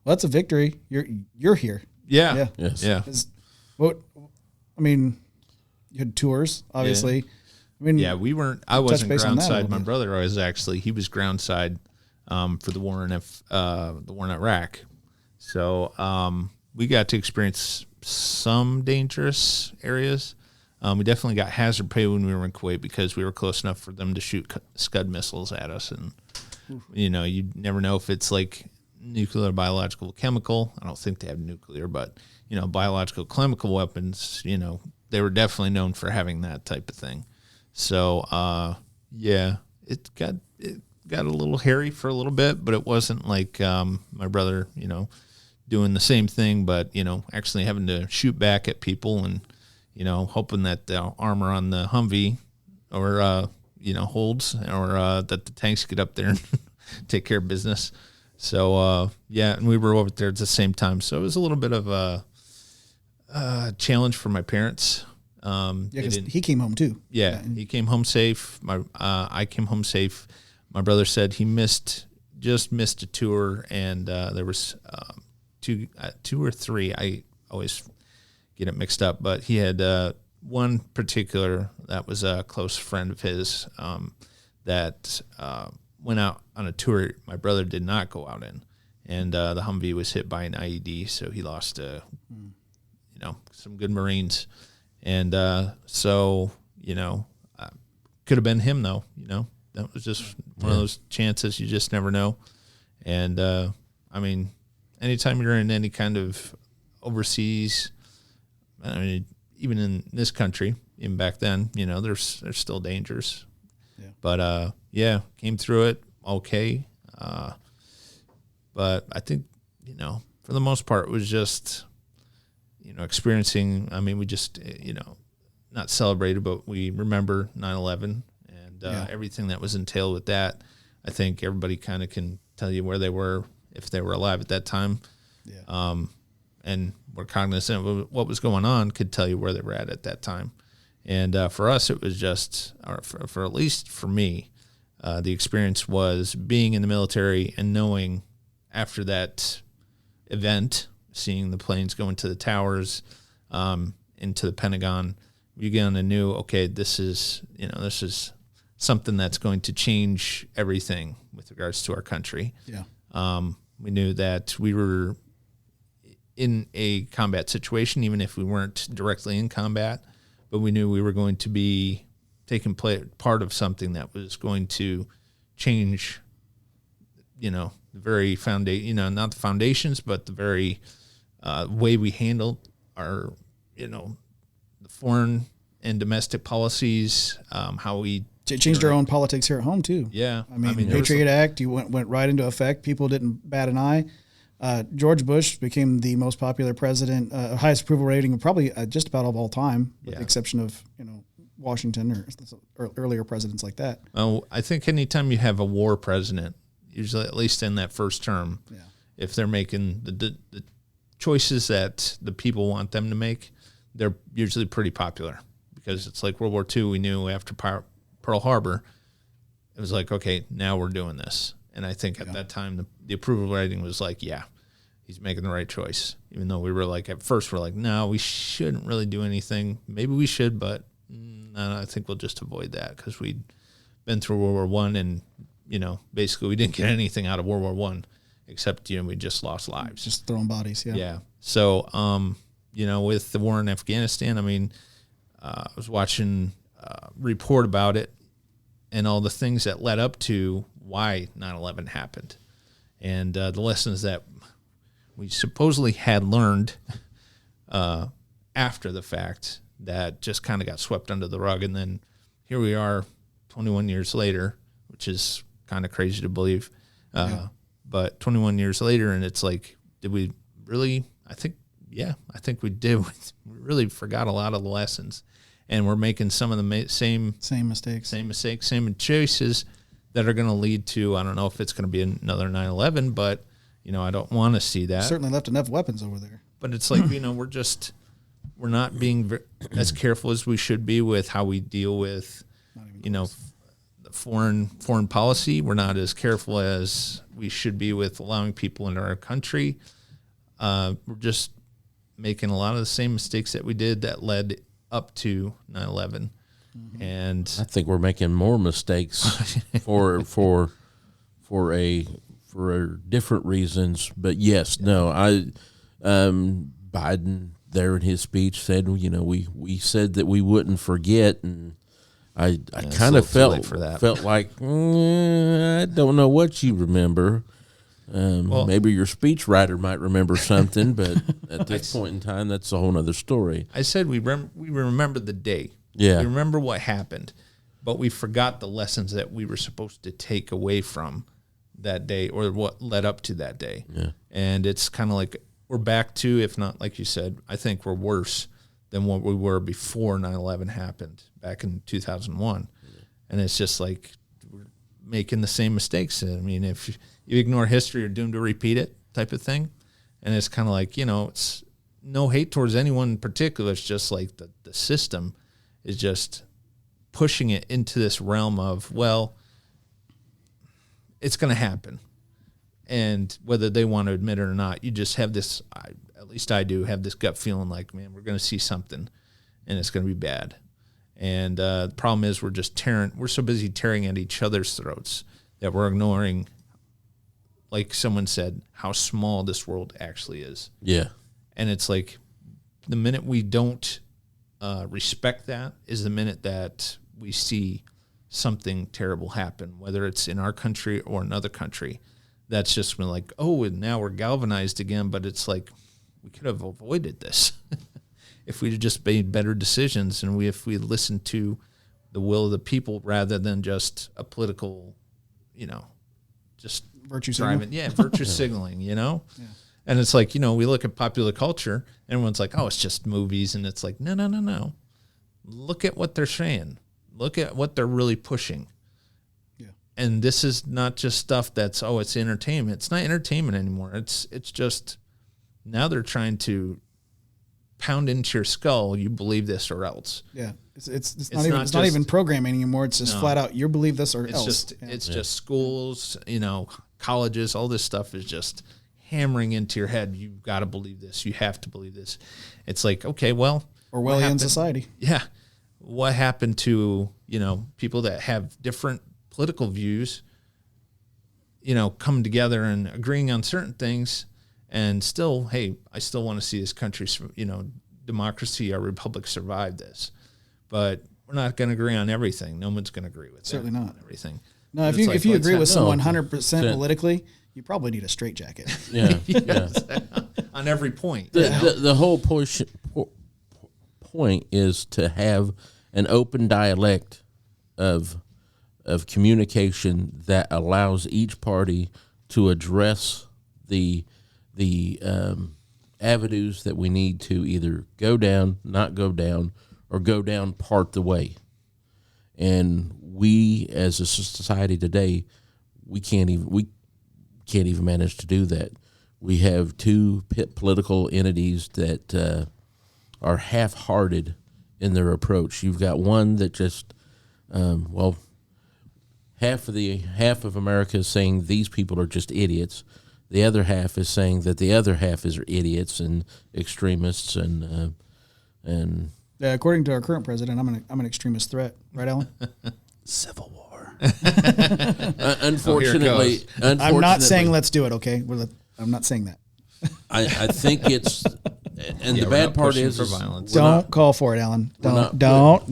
Well, that's a victory. You're here. Yeah. Yeah. Yes. Yeah. I mean, you had tours, obviously. I mean, Yeah, I wasn't base on that a groundside. little My bit. brother he was groundside for the war in Iraq. So we got to experience some dangerous areas. We definitely got hazard pay when we were in Kuwait because we were close enough for them to shoot Scud missiles at us. And, you never know if it's like nuclear, biological, chemical. I don't think they have nuclear, but, biological, chemical weapons, they were definitely known for having that type of thing. So, it got a little hairy for a little bit, but it wasn't like my brother, doing the same thing, but, actually having to shoot back at people and, hoping that the armor on the Humvee or, holds or that the tanks get up there and take care of business. So, and we were over there at the same time. So it was a little bit of a challenge for my parents. because he came home too. Yeah, he came home safe. I came home safe. My brother said he just missed a tour, and there was two or three. I always get it mixed up, but he had one particular that was a close friend of his that went out on a tour my brother did not go out in, and the Humvee was hit by an IED, so he lost some good Marines. And so, could have been him, though. That was just one of those chances you just never know. And, anytime you're in any kind of overseas, even in this country, even back then, there's still dangers. Yeah. But, came through it okay. But I think, for the most part, it was just experiencing, we just, not celebrated, but we remember 9/11 and everything that was entailed with that. I think everybody kind of can tell you where they were if they were alive at that time. Yeah. and were cognizant of what was going on could tell you where they were at that time. And for us, it was just, or for at least for me, the experience was being in the military and knowing after that event, seeing the planes go into the towers, into the Pentagon, you kind of knew, okay, this is something that's going to change everything with regards to our country. Yeah. We knew that we were in a combat situation, even if we weren't directly in combat, but we knew we were going to be taking part of something that was going to change, the very foundation, not the foundations, but the very way we handle our, the foreign and domestic policies, how we changed our own politics here at home too. Yeah. I mean Patriot Act, you went right into effect. People didn't bat an eye. George Bush became the most popular president, highest approval rating of probably just about of all time, with the exception of, Washington or earlier presidents like that. Oh, I think anytime you have a war president, usually at least in that first term, if they're making the choices that the people want them to make, they're usually pretty popular, because it's like World War II. We knew after Pearl Harbor, it was like, okay, now we're doing this. And I think at that time, the approval rating was like, yeah, he's making the right choice. Even though we were like, at first we're like, no, we shouldn't really do anything. Maybe we should, but no, I think we'll just avoid that, because we'd been through World War I, and, basically we didn't get anything out of World War I except, we just lost lives. Just throwing bodies, yeah. Yeah. So, with the war in Afghanistan, I was watching a report about it and all the things that led up to why 9/11 happened, and the lessons that we supposedly had learned after the fact that just kind of got swept under the rug. And then here we are 21 years later, which is kind of crazy to believe. But 21 years later, and it's like, did we really? I think we did. We really forgot a lot of the lessons, and we're making some of the same mistakes, same choices that are going to lead to, I don't know if it's going to be another 9/11, but, I don't want to see that. Certainly left enough weapons over there. But it's like, we're not being as careful as we should be with how we deal with, the foreign policy. We're not as careful as we should be with allowing people into our country. We're just making a lot of the same mistakes that we did that led up to 9/11. And I think we're making more mistakes for different reasons. But yes, no, Biden there in his speech said, we said that we wouldn't forget, and I kind of felt like I don't know what you remember. Maybe your speechwriter might remember something, but at this point in time, that's a whole other story. I said we remember the day. Yeah. We remember what happened, but we forgot the lessons that we were supposed to take away from that day, or what led up to that day. Yeah. And it's kind of like we're back to, if not, like you said, I think we're worse than what we were before 9/11 happened back in 2001. Yeah. And it's just like we're making the same mistakes. If you ignore history, you're doomed to repeat it, type of thing. And it's kind of like, it's no hate towards anyone in particular. It's just like the system is just pushing it into this realm of, well, it's going to happen. And whether they want to admit it or not, you just have this, at least I do, have this gut feeling like, man, we're going to see something and it's going to be bad. And the problem is we're so busy tearing at each other's throats that we're ignoring, like someone said, how small this world actually is. Yeah. And it's like the minute we don't respect that is the minute that we see something terrible happen, whether it's in our country or another country. That's just been like, oh, and now we're galvanized again. But it's like we could have avoided this if we'd just made better decisions, and if we listened to the will of the people rather than just a political, just virtue signaling. Yeah, virtue signaling, Yeah. And it's like, we look at popular culture, everyone's like, oh, it's just movies. And it's like, no. Look at what they're saying. Look at what they're really pushing. Yeah. And this is not just stuff that's, it's entertainment. It's not entertainment anymore. It's just Now they're trying to pound into your skull, you believe this or else. Yeah. It's not even programming anymore. It's just flat out, you believe this or else. It's just schools, colleges, all this stuff is just hammering into your head. You've got to believe this. You have to believe this. It's like, okay, well. Orwellian society. Yeah. What happened to, people that have different political views, come together and agreeing on certain things and still, hey, I still want to see this country's, democracy, our republic survive this. But we're not going to agree on everything. No one's going to agree with Certainly not everything. No, if you agree with someone 100% politically, you probably need a straitjacket. Yeah. On every point. The whole point is to have an open dialect of communication that allows each party to address the avenues that we need to either go down, not go down, or go down part the way. And we, as a society today, we can't even manage to do that. We have two political entities that are half-hearted in their approach. You've got one that just, half of America is saying these people are just idiots. The other half is saying that the other half is idiots and extremists and. Yeah, according to our current president, I'm an extremist threat, right, Alan? Civil war. Unfortunately, I'm not saying let's do it. Okay, I'm not saying that. I think it's, and the bad part is violence. Don't call for it, Alan. Don't.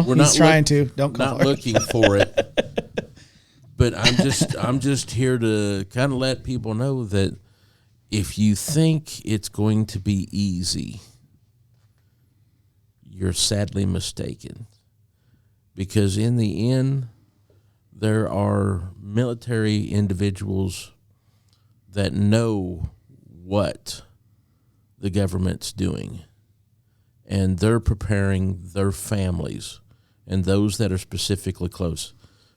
We're He's trying to. Don't call not for it. looking for it. But I'm just here to kind of let people know that if you think it's going to be easy, you're sadly mistaken. Because in the end, there are military individuals that know what the government's doing, and they're preparing their families and those that are specifically close,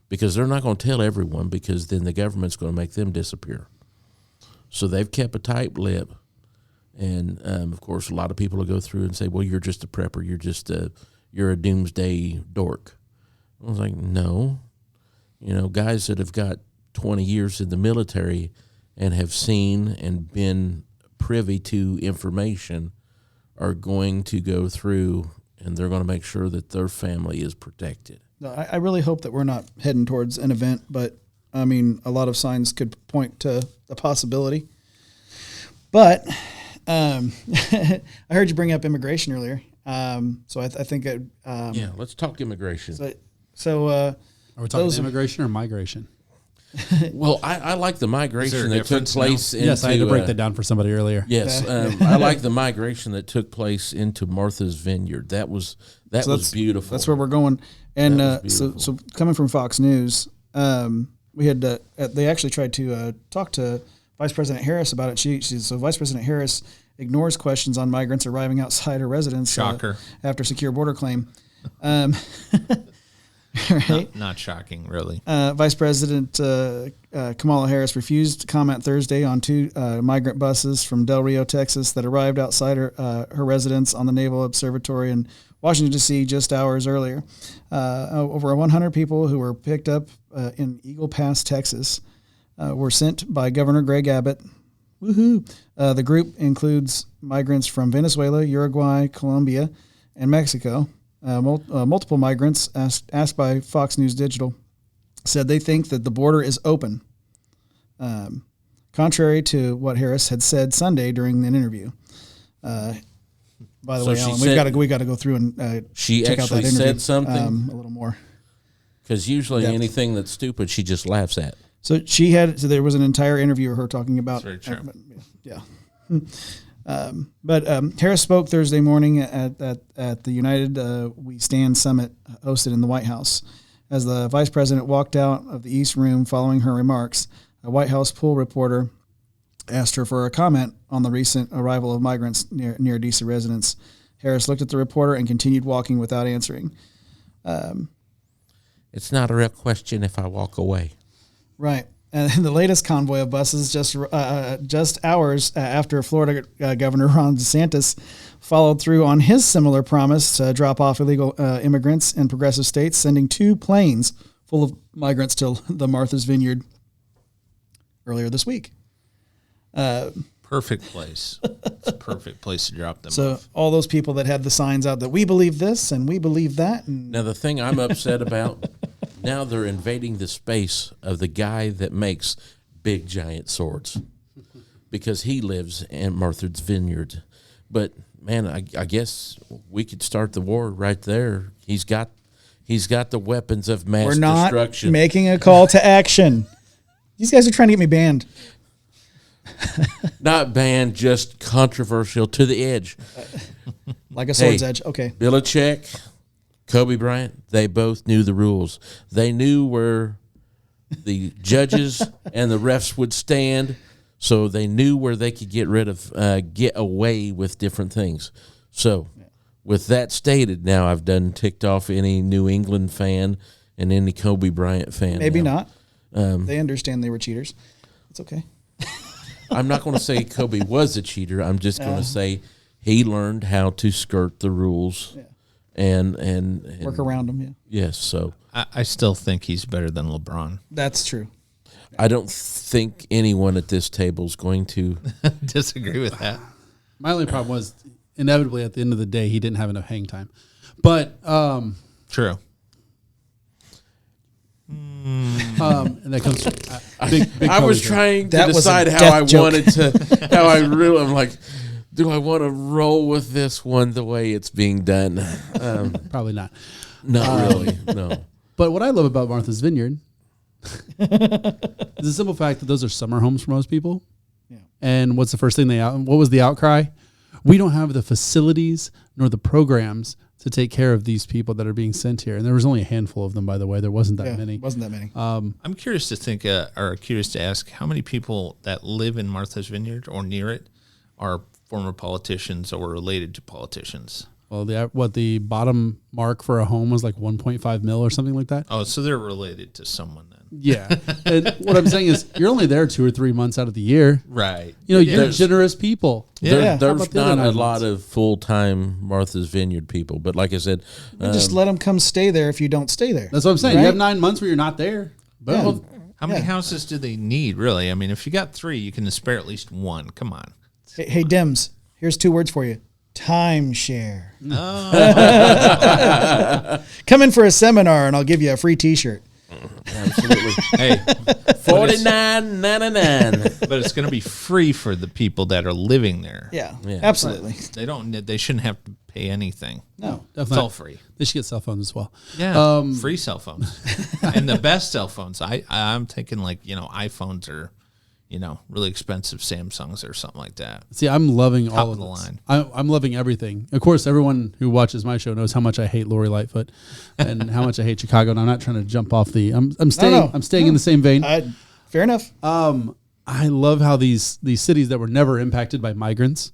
because they're not going to tell everyone, because then the government's going to make them disappear. So they've kept a tight lip. And, of course, a lot of people will go through and say, well, you're just a prepper. You're a doomsday dork. I was like, no. Guys that have got 20 years in the military and have seen and been privy to information are going to go through, and they're going to make sure that their family is protected. No, I really hope that we're not heading towards an event, but, I mean, a lot of signs could point to a possibility. But... I heard you bring up immigration earlier. So I think let's talk immigration. So are we talking immigration or migration? Well, I like the migration that took place into... Yes, I had to break that down for somebody earlier. Yes, I like the migration that took place into Martha's Vineyard. That was beautiful. That's where we're going. And so coming from Fox News, we had they actually tried to talk to Vice President Harris about it. So Vice President Harris ignores questions on migrants arriving outside her residence. Shocker. After secure border claim. Right? Not shocking, really. Vice President Kamala Harris refused to comment Thursday on two migrant buses from Del Rio, Texas, that arrived outside her residence on the Naval Observatory in Washington, D.C. just hours earlier. Over 100 people who were picked up in Eagle Pass, Texas, were sent by Governor Greg Abbott. Woohoo! The group includes migrants from Venezuela, Uruguay, Colombia, and Mexico. Multiple migrants asked by Fox News Digital said they think that the border is open, contrary to what Harris had said Sunday during an interview. By the way, Alan, we got to go through and she check actually out that interview, said something a little more. Because usually anything that's stupid, she just laughs at. So there was an entire interview of her talking about. That's very true. Yeah. But Harris spoke Thursday morning at the United We Stand summit hosted in the White House. As the vice president walked out of the East Room following her remarks, a White House pool reporter asked her for a comment on the recent arrival of migrants near D.C. residents. Harris looked at the reporter and continued walking without answering. It's not a real question if I walk away. Right. And the latest convoy of buses, just hours after Florida Governor Ron DeSantis followed through on his similar promise to drop off illegal immigrants in progressive states, sending 2 planes full of migrants to the Martha's Vineyard earlier this week. Perfect place. It's a perfect place to drop them So off. all those people that had the signs out that we believe this and we believe that. And Now, the thing I'm upset about, now they're invading the space of the guy that makes big, giant swords because he lives in Martha's Vineyard. But, man, I guess we could start the war right there. He's got the weapons of mass we're not destruction. making a call to action. These guys are trying to get me banned. Not banned, just controversial to the edge. Like a sword's edge. Okay. Belichick, Kobe Bryant, they both knew the rules. They knew where the judges and the refs would stand, so they knew where they could get away with different things. So, with that stated, now I've done ticked off any New England fan and any Kobe Bryant fan. Maybe now. not. They understand they were cheaters. It's okay. I'm not going to say Kobe was a cheater. I'm just going to say he learned how to skirt the rules and Work around them, yeah. Yes, so I still think he's better than LeBron. That's true. I don't think anyone at this table is going to Disagree with that. My only problem was inevitably at the end of the day he didn't have enough hang time. But True. and that comes big I was Kobe fan. trying to That was a decide how death I joke. wanted to how I really I'm like, do I want to roll with this one the way it's being done? Probably not. Not really. No. But what I love about Martha's Vineyard is the simple fact that those are summer homes for most people. Yeah. And what's the first thing what was the outcry? We don't have the facilities nor the programs to take care of these people that are being sent here. And there was only a handful of them, by the way. There wasn't that many. Wasn't that many. I'm curious to think, or curious to ask, how many people that live in Martha's Vineyard or near it are former politicians or related to politicians? Well, the bottom mark for a home was like 1.5 mil or something like that. Oh, so they're related to someone then. Yeah. And what I'm saying is you're only there 2 or 3 months out of the year. Right. You know, you're There's- generous people. Yeah. How There's about the other not a 9 lot months? of full-time Martha's Vineyard people, but like I said, Just let them come stay there if you don't stay there. That's what I'm saying. Right? You have 9 months where you're not there. Yeah. Boom. How many houses do they need, really? I mean, if you got 3, you can spare at least 1. Come on. Hey, Dims, here's 2 words for you. Timeshare. Come in for a seminar and I'll give you a free T-shirt. absolutely. Hey, $49.99. but it's going to be free for the people that are living there. Yeah, Yeah. absolutely. They shouldn't have to pay anything. No, It's Definitely. all free. They should get cell phones as well. Yeah, free cell phones, and the best cell phones. I'm thinking like iPhones or really expensive Samsungs or something like that. See, I'm loving all of of the this. line. I'm loving everything. Of course, everyone who watches my show knows how much I hate Lori Lightfoot and how much I hate Chicago. And I'm not trying to jump off the. I'm staying. No. I'm staying in the same vein. fair enough. I love how these cities that were never impacted by migrants,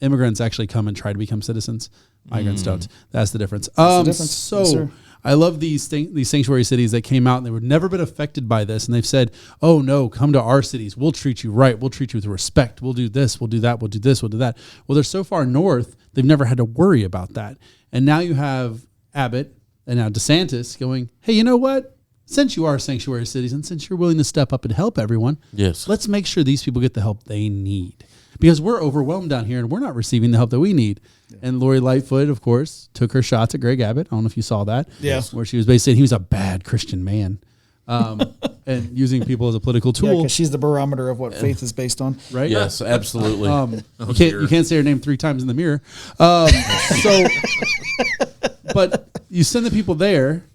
immigrants actually come and try to become citizens. Migrants don't. That's the difference. difference. So Yes, sir. I love these sanctuary cities that came out and they were never been affected by this, and they've said, "Oh no, come to our cities. We'll treat you right. We'll treat you with respect. We'll do this. We'll do that. We'll do this. We'll do that." Well, they're so far north, they've never had to worry about that. And now you have Abbott and now DeSantis going, "Hey, you know what? Since you are sanctuary cities and since you're willing to step up and help everyone, Yes. let's make sure these people get the help they need." Because we're overwhelmed down here and we're not receiving the help that we need. Yeah. And Lori Lightfoot, of course, took her shots at Greg Abbott. I don't know if you saw that. Yeah. Where she was basically saying he was a bad Christian man and using people as a political Yeah, tool. because she's the barometer of what faith is based on. Right? Yes, absolutely. You can't say her name 3 times in the mirror. But you send the people there,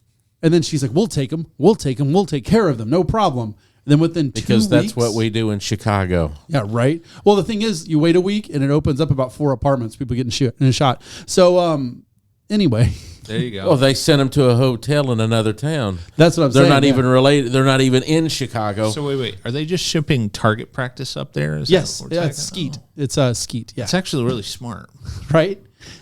and then she's like, "We'll take them. We'll take them. We'll take care of them. No problem." And then within 2 because that's weeks- what we do in Chicago. Yeah, right. Well, the thing is, you wait a week, and it opens up about 4 apartments. People getting shot. So, anyway, There you go. Well, they sent them to a hotel in another town. that's what I'm They're saying. not yeah. even related. They're not even in Chicago. So wait, are they just shipping target practice up there? Is Yes, that what we're yeah, talking it's about? Skeet. It's Skeet. Yeah, It's actually really smart. right.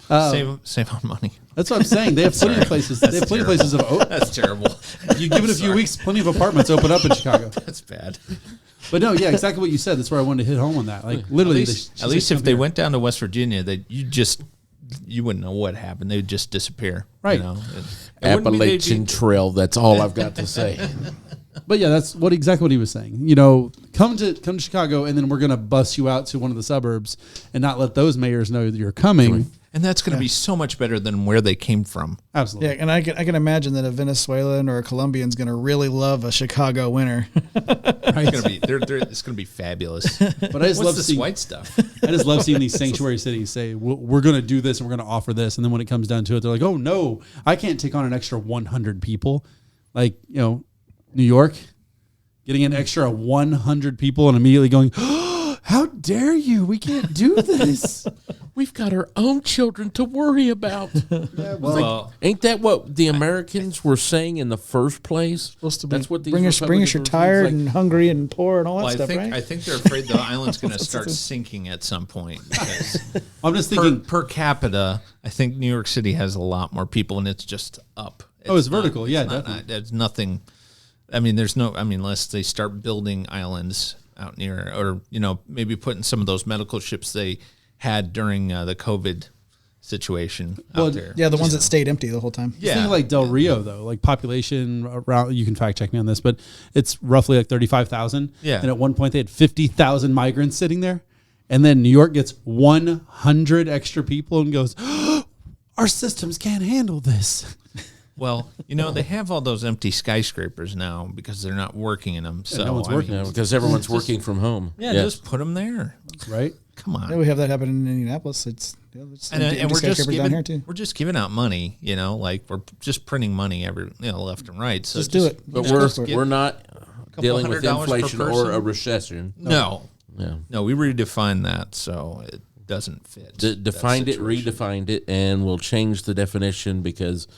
Save on money. That's what I'm saying. They have plenty of places. They have plenty of places of. That's terrible. You give it a few weeks, plenty of apartments open up in Chicago. That's bad. But no, yeah, exactly what you said. That's where I wanted to hit home on that. Like literally, at least if they went down to West Virginia, you wouldn't know what happened. They would just disappear. Right. You know? Appalachian Trail. That's all I've got to say. But yeah, that's exactly what he was saying. You know, come to Chicago, and then we're gonna bus you out to one of the suburbs, and not let those mayors know that you're coming. And that's going to be so much better than where they came from. Absolutely. Yeah, and I can imagine that a Venezuelan or a Colombian's going to really love a Chicago winter. It's going to be fabulous. But I just love this seeing white stuff. I just love seeing these sanctuary cities say we're going to do this and we're going to offer this, and then when it comes down to it, they're like, oh no, I can't take on an extra 100 people. Like New York, getting an extra 100 people and immediately going, oh, how dare you? We can't do this. We've got our own children to worry about. Well, Ain't that what the Americans were saying in the first place? Supposed to be. That's what these bring us Republicans you're were tired like, and hungry and poor and all that stuff, I right? think they're afraid the island's going to start sinking at some point. Because I'm just thinking per capita, I think New York City has a lot more people, and it's just up. It's vertical. Yeah, definitely. There's nothing. I mean, unless they start building islands out near, or maybe putting some of those medical ships they had during the COVID situation out there. Yeah, the ones that stayed empty the whole time. Yeah. Think like Del Rio though, like population around. You can fact check me on this, but it's roughly like 35,000. Yeah. And at one point they had 50,000 migrants sitting there, and then New York gets 100 extra people and goes, oh, our systems can't handle this. Well, they have all those empty skyscrapers now because they're not working in them. So no one's working because everyone's working from home. Yeah, just put them there. Right? Come on. Yeah, we have that happen in Indianapolis. It's and we're just giving out money. Like we're just printing money every left and right. So just do it. But we're not dealing with inflation or a recession. No. Yeah. No, we redefined that so it doesn't fit. Defined it, redefined it, and we'll change the definition because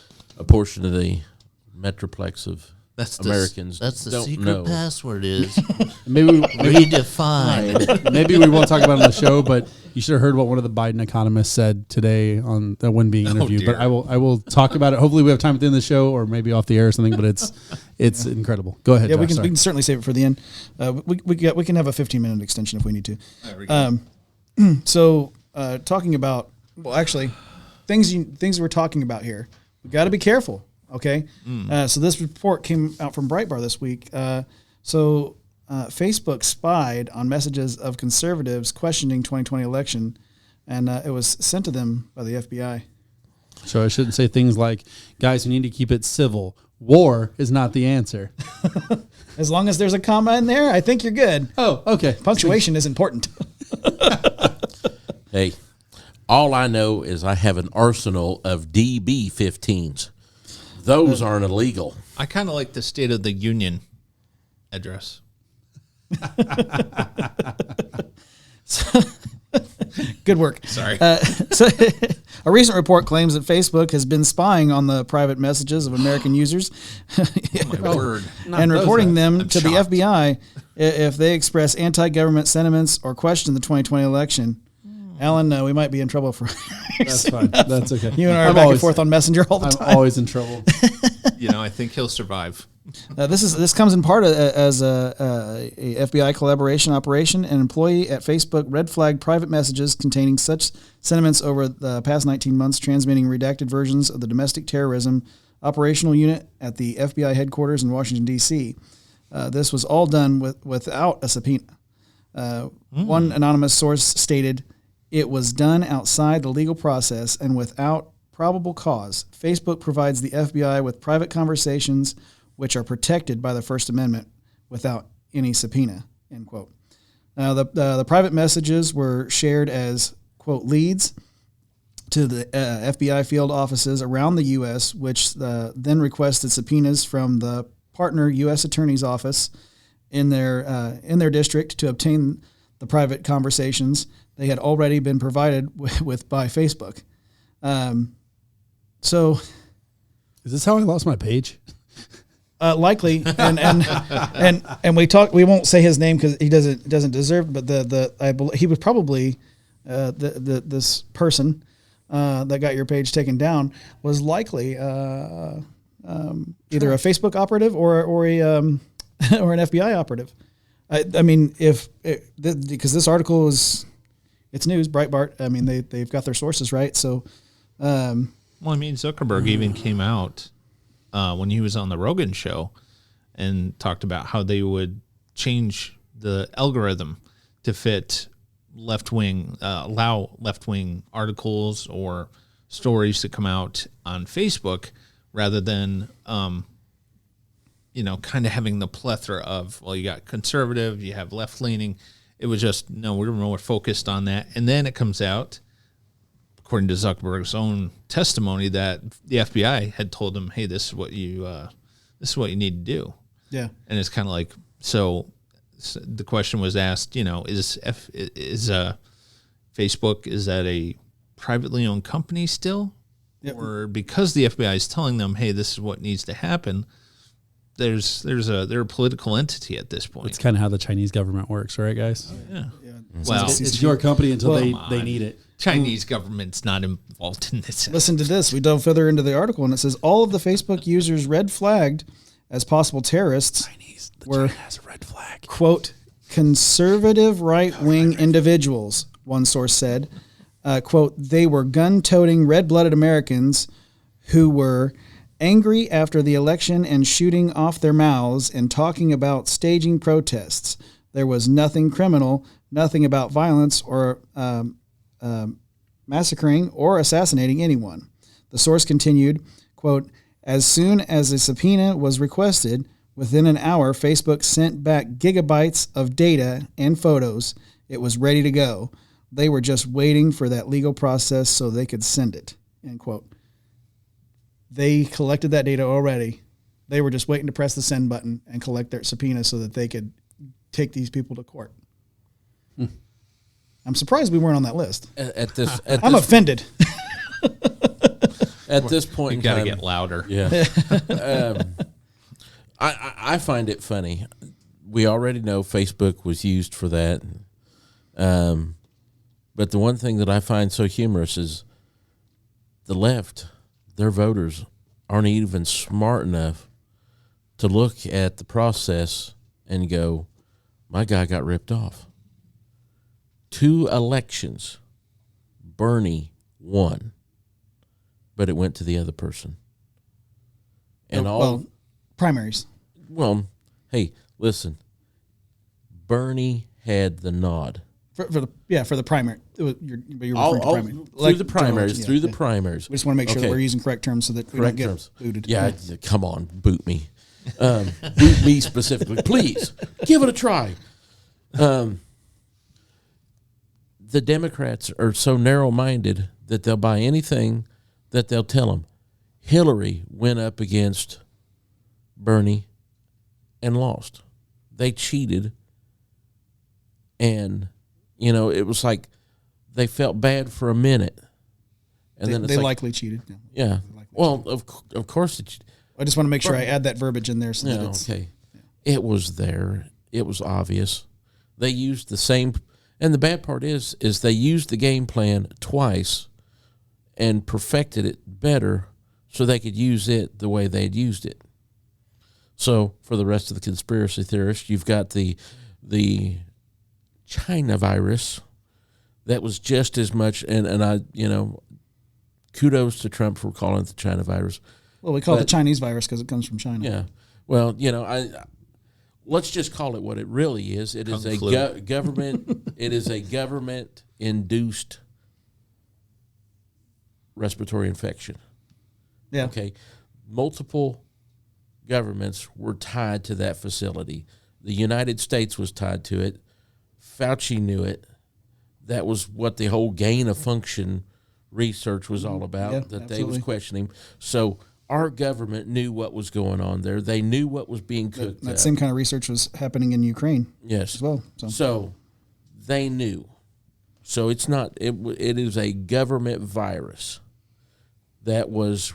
a portion of the metroplex of Americans That's the don't secret know. password is Maybe redefine. maybe we won't talk about it on the show, but you should have heard what one of the Biden economists said today on the when being interviewed. But I will talk about it. Hopefully we have time at the end of the show, or maybe off the air or something. But it's incredible. Go ahead. Yeah, Josh, we can certainly save it for the end. We can have a 15-minute extension if we need to. So talking about things we're talking about here. We got to be careful. Okay. So this report came out from Breitbart this week. Facebook spied on messages of conservatives questioning 2020 election, and it was sent to them by the FBI. So I shouldn't say things like, guys, we need to keep it civil. War is not the answer. As long as there's a comma in there, I think you're good. Oh, okay. Punctuation is important. Hey, all I know is I have an arsenal of DB-15s. Those aren't illegal. I kind of like the State of the Union address. Good work. Sorry. So a recent report claims that Facebook has been spying on the private messages of American users My word. and reporting them I'm to shocked. the FBI if they express anti-government sentiments or question the 2020 election. Alan, we might be in trouble for That's fine. That's okay. you and I are back and forth on Messenger all the I'm time. always in trouble. I think he'll survive. This comes in part as a FBI collaboration operation. An employee at Facebook red flagged private messages containing such sentiments over the past 19 months, transmitting redacted versions of the domestic terrorism operational unit at the FBI headquarters in Washington, D.C. This was all done without a subpoena. One anonymous source stated, "It was done outside the legal process and without probable cause. Facebook provides the FBI with private conversations which are protected by the First Amendment without any subpoena," end quote. Now, the private messages were shared as, quote, leads to the FBI field offices around the U.S., which then requested subpoenas from the partner U.S. Attorney's Office in their district to obtain the private conversations they had already been provided with by Facebook. So, Is this how I lost my page? likely, and we talked. We won't say his name because he doesn't deserve. But he was probably this person that got your page taken down was likely either a Facebook operative or a or an FBI operative. I mean, because this article is, it's news, Breitbart. I mean, they've got their sources right. So, well, I mean, Zuckerberg even came out when he was on the Rogan show and talked about how they would change the algorithm to fit allow left-wing articles or stories to come out on Facebook rather than, kind of having the plethora of, well, you got conservative, you have left-leaning. It was just, no, we're more focused on that. And then it comes out, according to Zuckerberg's own testimony, that the FBI had told him, hey, this is what you need to do. yeah. And it's kind of like, so the question was asked, is Facebook, is that a privately owned company still? Yep. Or because the FBI is telling them, hey, this is what needs to happen, they're a political entity at this point. It's kind of how the Chinese government works, right, guys? Yeah. Well, It's your company until they need it. Chinese government's not involved in this. listen to this. We dove further into the article, and it says all of the Facebook users red flagged as possible terrorists were, China has a red flag. quote, conservative right-wing individuals, one source said. Quote, they were gun-toting, red-blooded Americans who were angry after the election and shooting off their mouths and talking about staging protests. There was nothing criminal, nothing about violence or massacring or assassinating anyone. The source continued, quote, as soon as a subpoena was requested, within an hour, Facebook sent back gigabytes of data and photos. It was ready to go. They were just waiting for that legal process so they could send it, end quote. They collected that data already. They were just waiting to press the send button and collect their subpoena so that they could take these people to court. I'm surprised we weren't on that list. I'm offended. At this point, You got to get louder. Yeah. I find it funny. We already know Facebook was used for that. But the one thing that I find so humorous is the left, their voters aren't even smart enough to look at the process and go, my guy got ripped off. 2 elections, Bernie won, but it went to the other person. And Primaries. Well, hey, listen. Bernie had the nod. For the primary. You're referring to primary. Through the primaries. We just want to make sure that we're using correct terms so that we don't get booted. Yeah, come on, boot me. Boot me specifically. Please, give it a try. The Democrats are so narrow-minded that they'll buy anything that they'll tell them. Hillary went up against Bernie and lost. They cheated, and it was like they felt bad for a minute, and then they likely cheated. Yeah. Well, of course. I just want to make sure I add that verbiage in there so that it's okay. Yeah. It was there. It was obvious. They used the same, and the bad part is they used the game plan twice, and perfected it better, so they could use it the way they'd used it. So for the rest of the conspiracy theorists, you've got the China virus that was just as much, and I, kudos to Trump for calling it the China virus. Well, we call it the Chinese virus because it comes from China. Yeah. Well, let's just call it what it really is. It is a government. It is a government-induced respiratory infection. Yeah. Okay. Multiple governments were tied to that facility. The United States was tied to it. Fauci knew it. That was what the whole gain of function research was all about, they was questioning. So our government knew what was going on there. They knew what was being cooked That up. same kind of research was happening in Ukraine as well. So they knew. So it's not, it is a government virus that was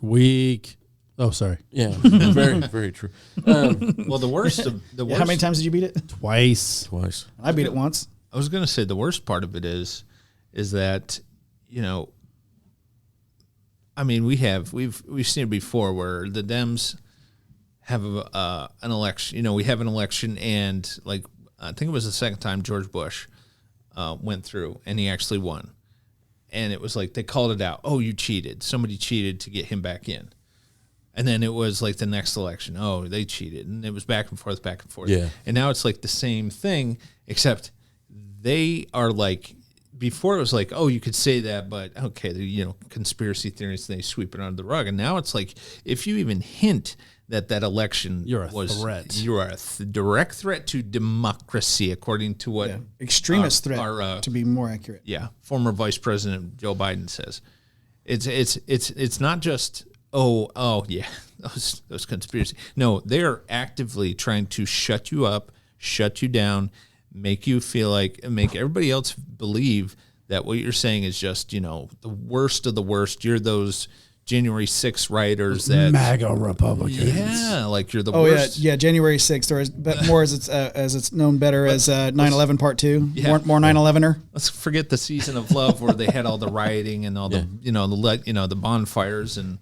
weak. Oh, sorry. Yeah, very, very true. Well, the worst. How many times did you beat it? Twice. Twice. I beat it once. I was going to say the worst part of it is is that, I mean, we've seen it before where the Dems have an election. We have an election, and like I think it was the second time George Bush went through, and he actually won. And it was like they called it out. Oh, you cheated. Somebody cheated to get him back in. And then it was like the next election. Oh, they cheated. And it was back and forth, back and forth. Yeah. And now it's like the same thing, except they are like, before it was like, oh, you could say that, but okay, conspiracy theories, they sweep it under the rug. And now it's like, if you even hint that election You're a was threat. You are a direct threat to democracy, according to what extremist threat, to be more accurate. Yeah, former Vice President Joe Biden says. It's not just those conspiracy. No, they are actively trying to shut you up, shut you down, make you feel like, make everybody else believe that what you're saying is just the worst of the worst. You're those January 6th rioters that MAGA Republicans. Yeah, like you're the worst. Yeah, January 6th, or but more as it's known better as 9/11 Part 2. Yeah. More 9/11er. Let's forget the season of love where they had all the rioting and all the the bonfires and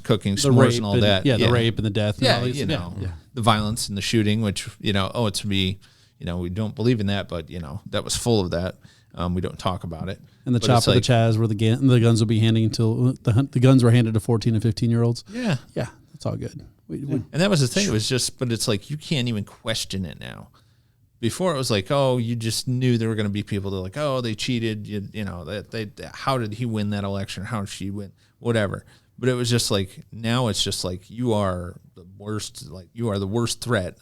cooking s'mores and all that. Yeah, the rape and the death. And Yeah, all these, the violence and the shooting, which it's to be we don't believe in that, but that was full of that. We don't talk about it. And the chop of the Chaz where the guns will be handing until the guns were handed to 14 and 15-year-olds. Yeah. Yeah, that's all good. And that was the thing. It was just, but it's like you can't even question it now. Before it was like, oh, you just knew there were going to be people that were like, oh, they cheated. How did he win that election? How did she win? Whatever. But it was just like, now it's just like you are the worst. Like you are the worst threat.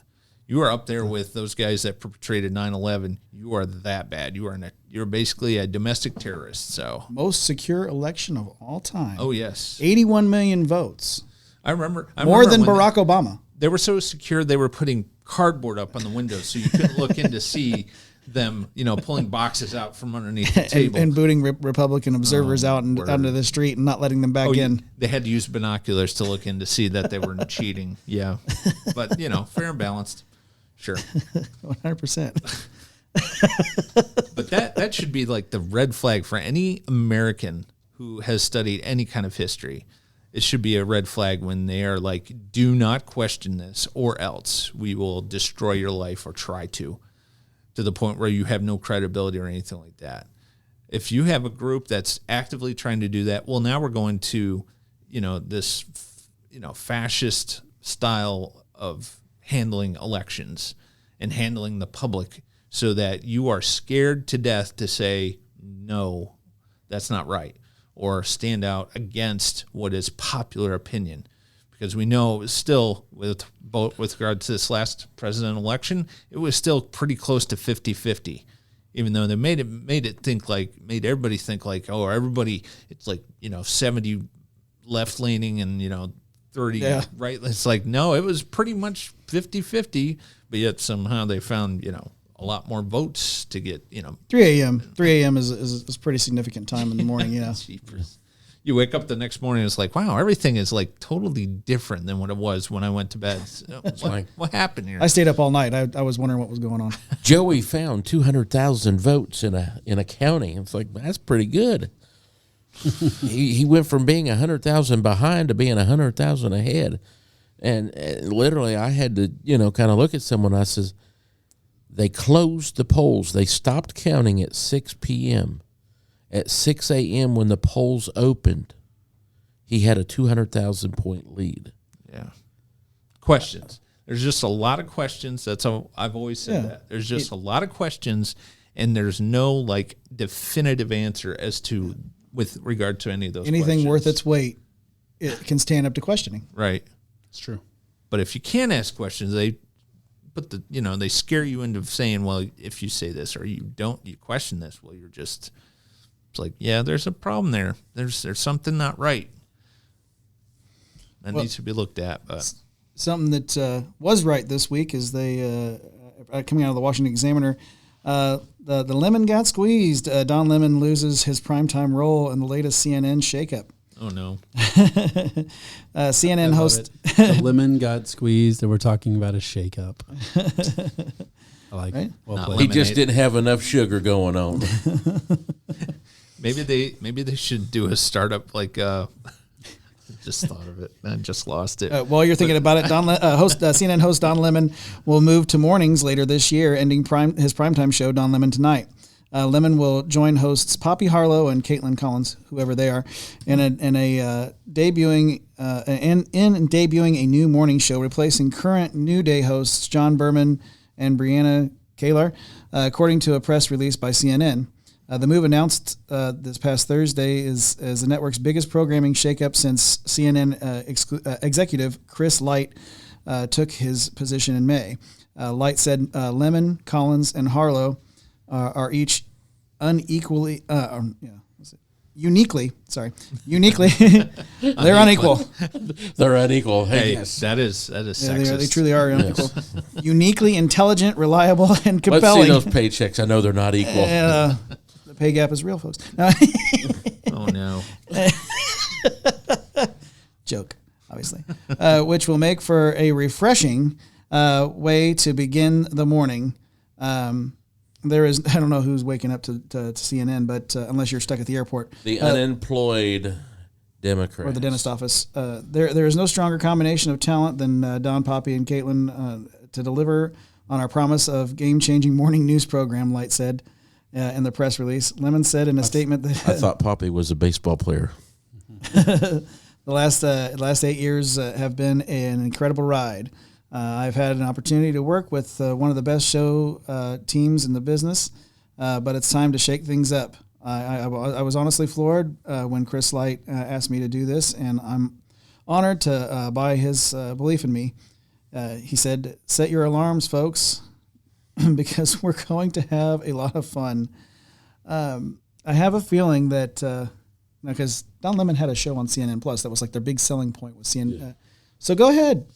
You are up there with those guys that perpetrated 9/11. You are that bad. You're basically a domestic terrorist. So most secure election of all time. Oh yes, 81 million votes. I remember more than Barack Obama. They were so secure they were putting cardboard up on the windows so you couldn't look in to see them. Pulling boxes out from underneath the table and booting Republican observers out onto the street and not letting them back in. They had to use binoculars to look in to see that they weren't cheating. Yeah, but fair and balanced. Sure. 100%. But that should be like the red flag for any American who has studied any kind of history. It should be a red flag when they are like, do not question this or else we will destroy your life or try to the point where you have no credibility or anything like that. If you have a group that's actively trying to do that, well, now we're going to, this, fascist style of handling elections and handling the public so that you are scared to death to say, no, that's not right, or stand out against what is popular opinion. Because we know still with regard to this last presidential election, it was still pretty close to 50-50, even though they made everybody think like, oh, everybody, it's like, 70 left leaning and, 30 right. It's like, no, it was pretty much 50-50, but yet somehow they found, a lot more votes to get, 3 a.m. 3 a.m. is pretty significant time in the morning. Yeah. You wake up the next morning, it's like, wow, everything is like totally different than what it was when I went to bed. What happened here? I stayed up all night. I was wondering what was going on. Joey found 200,000 votes in a county. It's like, that's pretty good. he went from being 100,000 behind to being 100,000 ahead. And literally I had to, kind of look at someone. I says, they closed the polls. They stopped counting at 6 p.m. At 6 a.m. when the polls opened, he had a 200,000 point lead. Yeah. Questions. There's just a lot of questions. That's how I've always said that. There's just a lot of questions, and there's no like definitive answer as to with regard to any of those. Anything questions. worth its weight, it can stand up to questioning. Right. It's true. But if you can't ask questions, they put they scare you into saying, well, if you say this or you question this, well, you're just. It's like, yeah, there's a problem there. There's something not right. That needs to be looked at. But something that was right this week is they coming out of the Washington Examiner. The lemon got squeezed. Don Lemon loses his primetime role in the latest CNN shakeup. Oh no! CNN host the lemon got squeezed, and we're talking about a shakeup. I like right? it. Well Not played. He just didn't have enough sugar going on. Maybe they should do a startup like. Just thought of it. I just lost it. While you're thinking about it, CNN host Don Lemon will move to mornings later this year, ending his primetime show, Don Lemon Tonight. Lemon will join hosts Poppy Harlow and Caitlin Collins, whoever they are, in debuting a new morning show, replacing current New Day hosts John Berman and Brianna Kalar, according to a press release by CNN. The move announced this past Thursday is the network's biggest programming shakeup since CNN executive Chris Light took his position in May. Light said Lemon, Collins, and Harlow are each uniquely, they're unequal. They're unequal. Hey, Yes. that is sexist. They truly are unequal. Uniquely intelligent, reliable, and Let's compelling. see those paychecks. I know they're not equal. The pay gap is real, folks. No. Oh no. Joke, obviously. Which will make for a refreshing way to begin the morning. There is, I don't know who's waking up to CNN, but unless you're stuck at the airport. The unemployed Democrats. Or the dentist office. There is no stronger combination of talent than Don, Poppy, and Caitlin to deliver on our promise of game-changing morning news program, Light said in the press release. Lemon said in a statement that... I thought Poppy was a baseball player. The last 8 years have been an incredible ride. I've had an opportunity to work with one of the best show teams in the business, but it's time to shake things up. I was honestly floored when Chris Light asked me to do this, and I'm honored to by his belief in me. He said, "Set your alarms, folks, because we're going to have a lot of fun." I have a feeling that because Don Lemon had a show on CNN Plus that was like their big selling point with CNN. Yeah. So go ahead.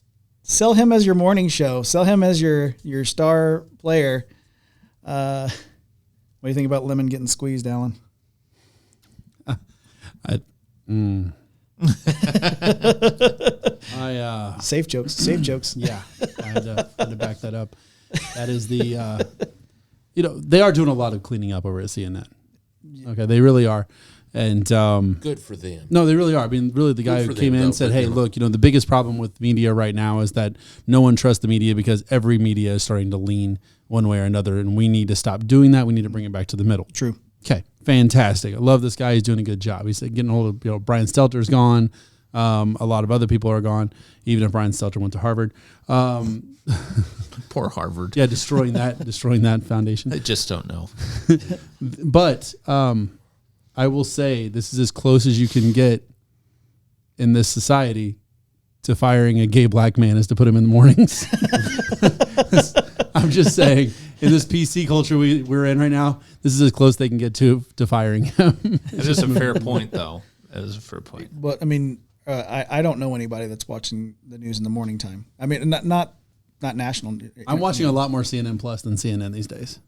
Sell him as your morning show. Sell him as your star player. What do you think about Lemon getting squeezed, Alan? Safe jokes. Safe jokes. Yeah, I had to back that up. That is the, they are doing a lot of cleaning up over at CNN. Okay, they really are. And good for them. No, they really are. I mean, really, the guy who came in and said, "Hey, look, the biggest problem with media right now is that no one trusts the media because every media is starting to lean one way or another, and we need to stop doing that. We need to bring it back to the middle." True. Okay, fantastic. I love this guy. He's doing a good job. He's getting hold of Brian Stelter's gone. A lot of other people are gone, even if Brian Stelter went to Harvard. Poor Harvard. Yeah, destroying that foundation. I just don't know. But I will say this is as close as you can get in this society to firing a gay black man is to put him in the mornings. I'm just saying, in this PC culture we're in right now, this is as close they can get to firing him. It is a fair point, though. It is a fair point. But I mean, I don't know anybody that's watching the news in the morning time. I mean, not national. I'm watching a lot more CNN Plus than CNN these days.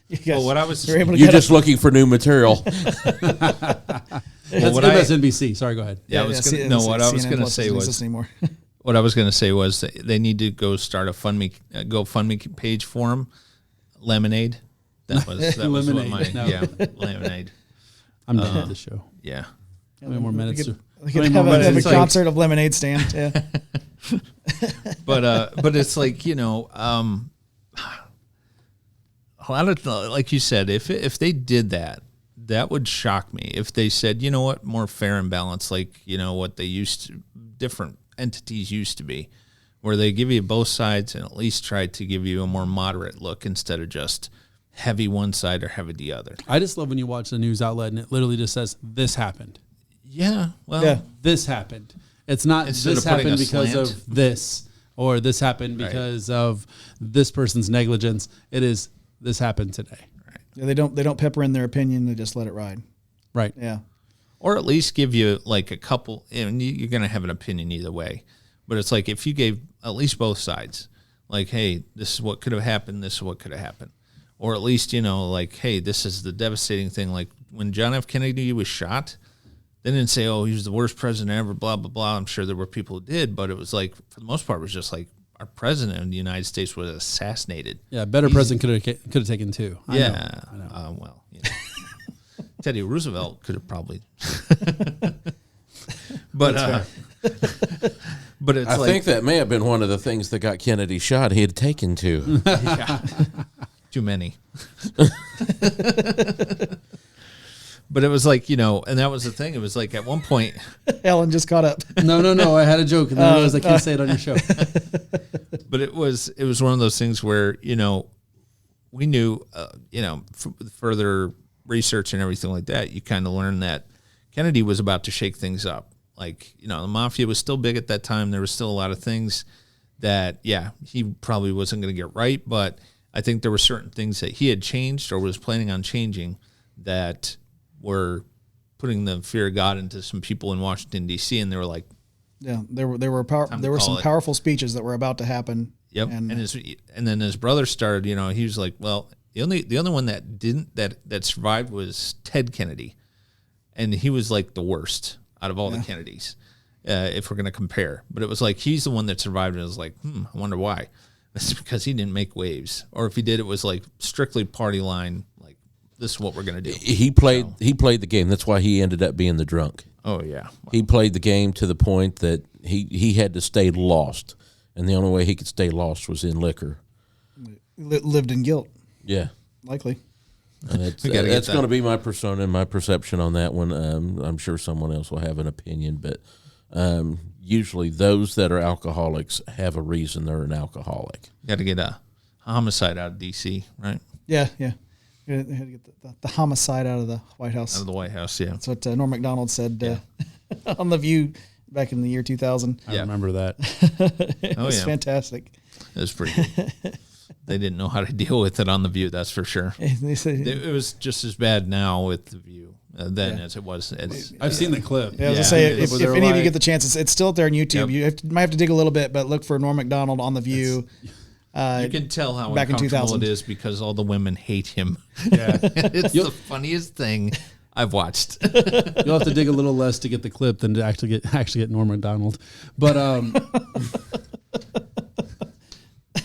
You're just looking for new material. That's MSNBC. Sorry, go ahead. What I was going to say was what I was going to say was that they need to go start a GoFundMe page for him. Lemonade. That was Lemonade. Lemonade. I'm done with the show. Yeah. How many more minutes? We could have a concert of Lemonade stand. Yeah. But it's like, a lot of, like you said, if they did that, that would shock me. If they said, you know what, more fair and balanced, like, what they used to, different entities used to be, where they give you both sides and at least try to give you a more moderate look instead of just heavy one side or heavy the other. I just love when you watch the news outlet and it literally just says, "This happened." Yeah. Well, this happened. It's not this happened because of this, or this happened because of this person's negligence. It is, this happened today. Right. Yeah, they don't pepper in their opinion. They just let it ride. Right. Yeah. Or at least give you like a couple, and you're going to have an opinion either way. But it's like if you gave at least both sides, like, hey, this is what could have happened. This is what could have happened. Or at least, like, hey, this is the devastating thing. Like when John F. Kennedy was shot, they didn't say, oh, he was the worst president ever, blah, blah, blah. I'm sure there were people who did, but it was like, for the most part, it was just like our president of the United States was assassinated. Yeah, better president could have taken two. I know. Well, Teddy Roosevelt could have probably. But but it's I like, think that may have been one of the things that got Kennedy shot. He had taken to. too many. But it was like, and that was the thing. It was like at one point, Ellen just caught up. No. I had a joke, and then I realized I can't say it on your show. but it was one of those things where, we knew, further research and everything like that, you kind of learned that Kennedy was about to shake things up. Like, the mafia was still big at that time. There was still a lot of things that, he probably wasn't going to get right. But I think there were certain things that he had changed or was planning on changing that were putting the fear of God into some people in Washington, D.C., and they were like, yeah, there were some powerful speeches that were about to happen. Yep. And then his brother started, he was like, well, the only one that survived was Ted Kennedy. And he was like the worst out of all the Kennedys, if we're going to compare. But it was like, he's the one that survived. And it was like, I wonder why. It's because he didn't make waves. Or if he did, it was like strictly party line. Like, this is what we're going to do. He played the game. That's why he ended up being the drunk. Oh, yeah. Wow. He played the game to the point that he had to stay lost. And the only way he could stay lost was in liquor. Lived in guilt. Yeah. Likely. And that's going to be my persona and my perception on that one. I'm sure someone else will have an opinion, but usually those that are alcoholics have a reason they're an alcoholic. Got to get a homicide out of D.C., right? Yeah. You had to get the homicide out of the White House. Out of the White House, yeah. That's what Norm Macdonald said on The View back in the year 2000. I remember that. It was fantastic. It was pretty good. They didn't know how to deal with it on The View, that's for sure. It was just as bad now with The View then as it was. I've seen the clip. Yeah, I was going to say, if any of you get the chance, it's still up there on YouTube. Yep. You might have to dig a little bit, but look for Norm Macdonald on The View. You can tell how back in uncomfortable 2000. it is because all the women hate him. Yeah. It's the funniest thing I've watched. You'll have to dig a little less to get the clip than to actually get Norm Macdonald. But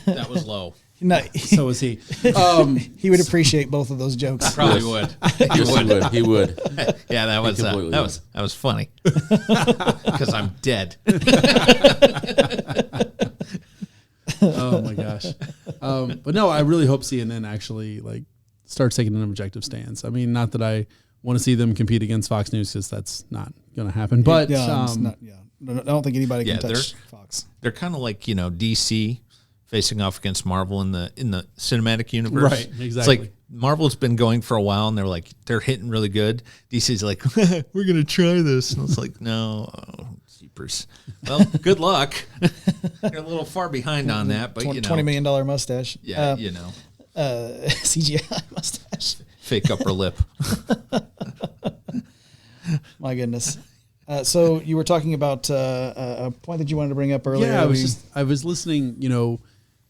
That was low. No, so was he. He would appreciate both of those jokes. Probably would. He would. Yeah, that was funny. Because I'm dead. Oh my gosh. But no, I really hope CNN actually starts taking an objective stance. I mean, not that I want to see them compete against Fox News because that's not going to happen. But I don't think anybody can touch Fox. They're kind of like DC facing off against Marvel in the cinematic universe. Right, exactly. It's like Marvel's been going for a while, and they're hitting really good. DC's like, we're gonna try this, and it's like, no, jeepers. Well, good luck. You're a little far behind on that, but $20 million mustache. Yeah, CGI mustache. Fake upper lip. My goodness. So you were talking about a point that you wanted to bring up earlier. Yeah, I was listening.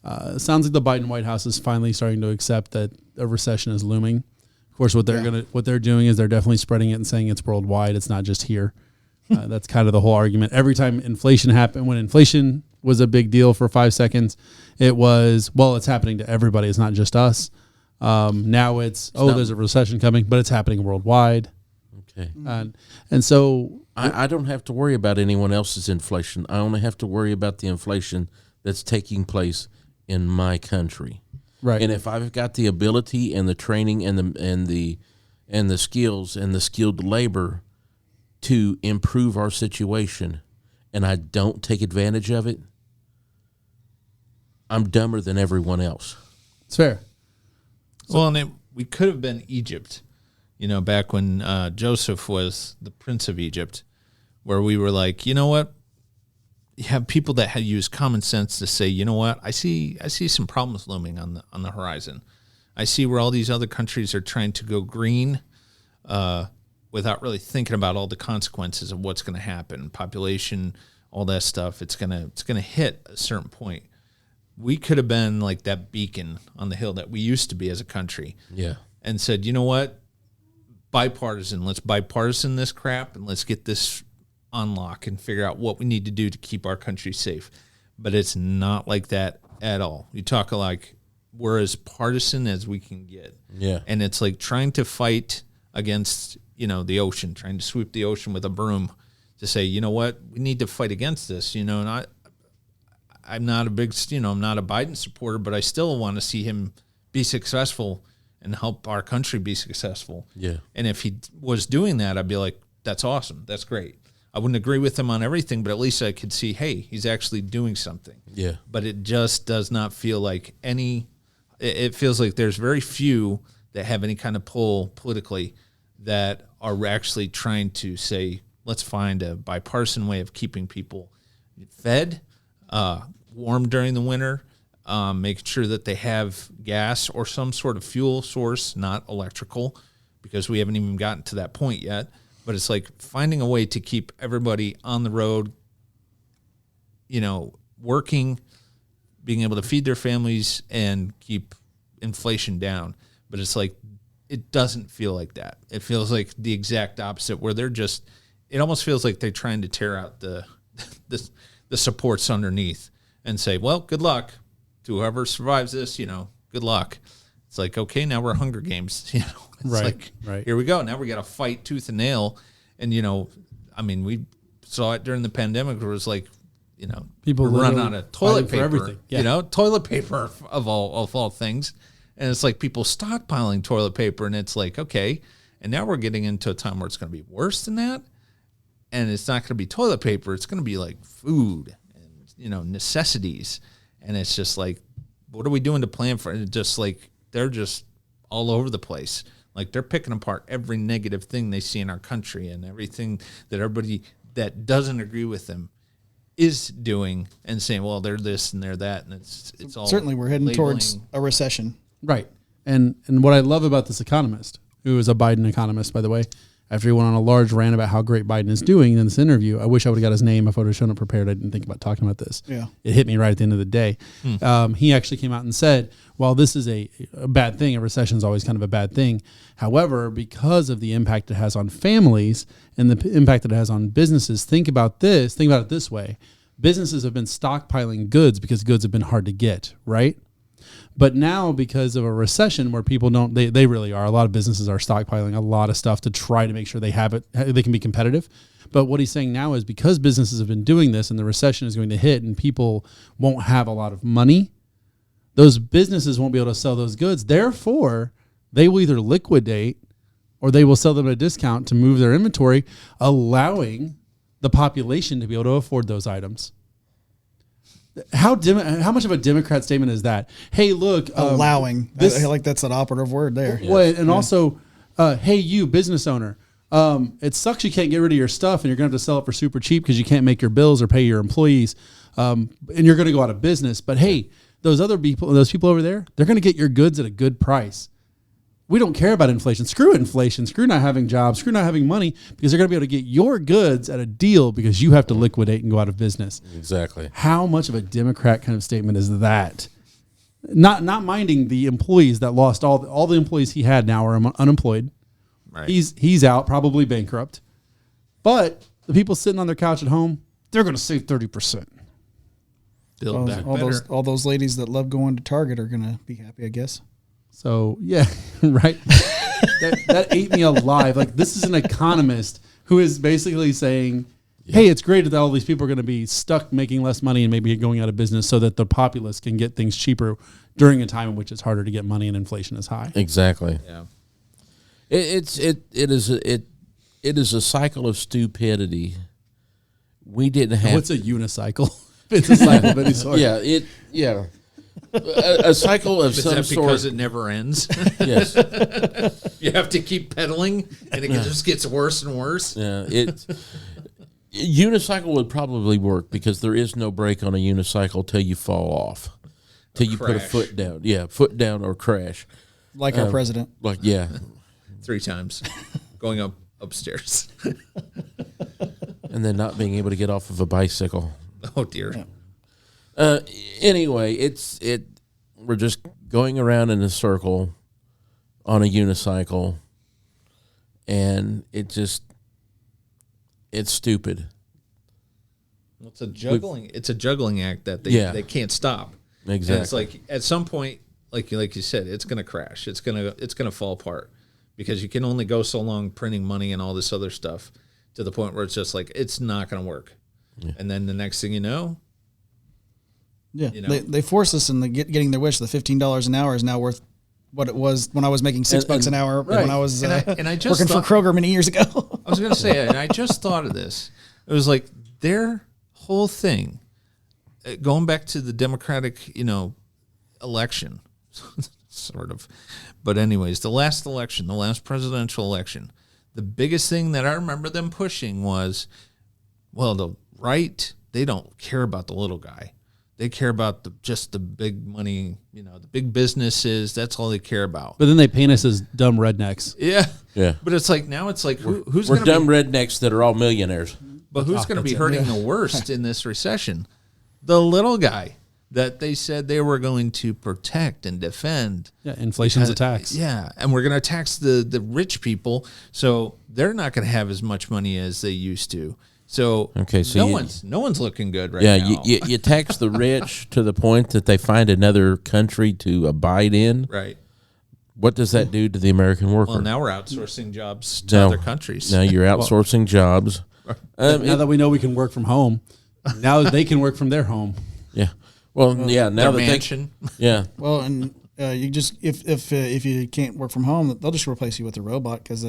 It sounds like the Biden White House is finally starting to accept that a recession is looming. Of course, what they're doing is they're definitely spreading it and saying it's worldwide. It's not just here. That's kind of the whole argument. Every time inflation happened, when inflation was a big deal for 5 seconds, it was, well, it's happening to everybody. It's not just us. Now there's a recession coming, but it's happening worldwide. Okay. And so I don't have to worry about anyone else's inflation. I only have to worry about the inflation that's taking place in my country. Right. And if I've got the ability and the training and the skills and the skilled labor to improve our situation, and I don't take advantage of it, I'm dumber than everyone else. it's fair. Well, and we could have been Egypt, back when Joseph was the prince of Egypt, where we were like, you know what? You have people that had used common sense to say, you know what? I see some problems looming on the horizon. I see where all these other countries are trying to go green without really thinking about all the consequences of what's going to happen, population, all that stuff. It's gonna hit a certain point. We could have been like that beacon on the hill that we used to be as a country. Yeah. And said, you know what? Bipartisan. Let's bipartisan this crap and let's get this unlock and figure out what we need to do to keep our country safe. But it's not like that at all. You talk like we're as partisan as we can get. Yeah. And it's like trying to fight against, the ocean, trying to sweep the ocean with a broom to say, you know what, we need to fight against this, and I'm not a big, I'm not a Biden supporter, but I still want to see him be successful and help our country be successful. Yeah. And if he was doing that, I'd be like, that's awesome. That's great. I wouldn't agree with him on everything, but at least I could see, hey, he's actually doing something. Yeah. But it just does not feel like it feels like there's very few that have any kind of pull politically that are actually trying to say, let's find a bipartisan way of keeping people fed, warm during the winter, making sure that they have gas or some sort of fuel source, not electrical, because we haven't even gotten to that point yet. But it's like finding a way to keep everybody on the road, working, being able to feed their families and keep inflation down. But it's like, it doesn't feel like that. It feels like the exact opposite, where it almost feels like they're trying to tear out the supports underneath and say, well, good luck to whoever survives this, good luck. It's like, okay, now we're Hunger Games, It's right. Here we go. Now we got to fight tooth and nail. And, we saw it during the pandemic where it was like, People run out of toilet paper, everything. Yeah. Toilet paper of all things. And it's like people stockpiling toilet paper, and it's like, okay, and now we're getting into a time where it's going to be worse than that. And it's not going to be toilet paper. It's going to be like food and, necessities. And it's just like, what are we doing to plan for it? Just like, they're just all over the place. Like, they're picking apart every negative thing they see in our country and everything that everybody that doesn't agree with them is doing and saying, well, they're this and they're that. And it's all certainly we're heading labeling. towards a recession. Right. And what I love about this economist, who is a Biden economist, by the way, after he went on a large rant about how great Biden is doing in this interview, I wish I would have got his name if I would have shown up prepared. I didn't think about talking about this. Yeah. It hit me right at the end of the day. He actually came out and said, while this is a bad thing, a recession is always kind of a bad thing. However, because of the impact it has on families and the impact that it has on businesses, think about it this way. Businesses have been stockpiling goods because goods have been hard to get, right? But now, because of a recession where people they really are, a lot of businesses are stockpiling a lot of stuff to try to make sure they have it, they can be competitive. But what he's saying now is because businesses have been doing this and the recession is going to hit and people won't have a lot of money, those businesses won't be able to sell those goods. Therefore, they will either liquidate or they will sell them at a discount to move their inventory, allowing the population to be able to afford those items. How much of a Democrat statement is that? Hey, look, Allowing. I like that's an operative word there. Well, and also, hey, you business owner, it sucks you can't get rid of your stuff and you're going to have to sell it for super cheap because you can't make your bills or pay your employees, and you're going to go out of business. But hey, those people over there, they're going to get your goods at a good price. We don't care about inflation. Screw inflation. Screw not having jobs. Screw not having money, because they're going to be able to get your goods at a deal because you have to liquidate and go out of business. Exactly. How much of a Democrat kind of statement is that? Not minding the employees that lost all the employees he had now are unemployed. Right. He's out, probably bankrupt. But the people sitting on their couch at home, they're going to save 30%. Build back better. All those ladies that love going to Target are going to be happy, I guess. So, yeah, right. that ate me alive. Like, this is an economist who is basically saying, hey, it's great that all these people are going to be stuck making less money and maybe going out of business so that the populace can get things cheaper during a time in which it's harder to get money and inflation is high. Exactly. Yeah. It is a cycle of stupidity. We didn't have. What's a unicycle? It's a cycle of any sort. Yeah. A cycle of Is some that sort. because it never ends? Yes. You have to keep pedaling, and it just gets worse and worse. Yeah. Unicycle would probably work because there is no brake on a unicycle till you fall off, till you put a crash. foot down. Yeah, foot down or crash. Like our president. Like 3 times, going upstairs. And then not being able to get off of a bicycle. Oh dear. Yeah. Anyway, we're just going around in a circle on a unicycle, and it's stupid. Well, it's a juggling act that they can't stop. Exactly. And it's like at some point, like you said, it's going to crash. It's going to fall apart because you can only go so long printing money and all this other stuff to the point where it's just like, it's not going to work. Yeah. And then the next thing you know, they force us in getting their wish. The $15 an hour is now worth what it was when I was making $6 an hour when I was I just working for Kroger many years ago. I was going to say, and I just thought of this. It was like their whole thing, going back to the Democratic, election, sort of. But anyways, the last election, the last presidential election, the biggest thing that I remember them pushing was, well, the right, they don't care about the little guy. They care about just the big money, the big businesses. That's all they care about. But then they paint us as dumb rednecks. Yeah. Yeah. But it's like, now it's like, who's we're dumb rednecks that are all millionaires. But who's going to be hurting the worst in this recession? The little guy that they said they were going to protect and defend. Yeah, inflation's a tax. Yeah, and we're going to tax the rich people, so they're not going to have as much money as they used to. So, no one's looking good right now. Yeah, you tax the rich to the point that they find another country to abide in. Right. What does that do to the American worker? Well, now we're outsourcing jobs to other countries. Now you're outsourcing jobs. Now that we know we can work from home, now they can work from their home. Yeah. Well, yeah. Now their that mansion. Yeah. Well, and you just if you can't work from home, they'll just replace you with a robot because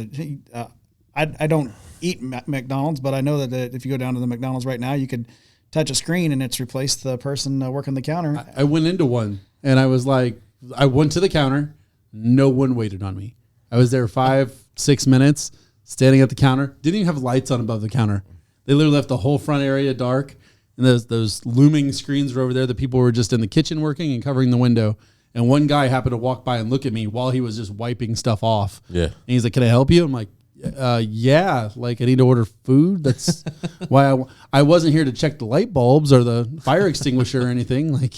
I don't eat McDonald's, but I know that if you go down to the McDonald's right now, you could touch a screen and it's replaced the person working the counter. I went into one and I was like, I went to the counter. No one waited on me. I was there 5-6 minutes standing at the counter. Didn't even have lights on above the counter. They literally left the whole front area dark. And those looming screens were over there. The people were just in the kitchen working and covering the window. And one guy happened to walk by and look at me while he was just wiping stuff off. Yeah. And he's like, "Can I help you?" I'm like, yeah, like I need to order food. That's why I wasn't here to check the light bulbs or the fire extinguisher or anything. Like,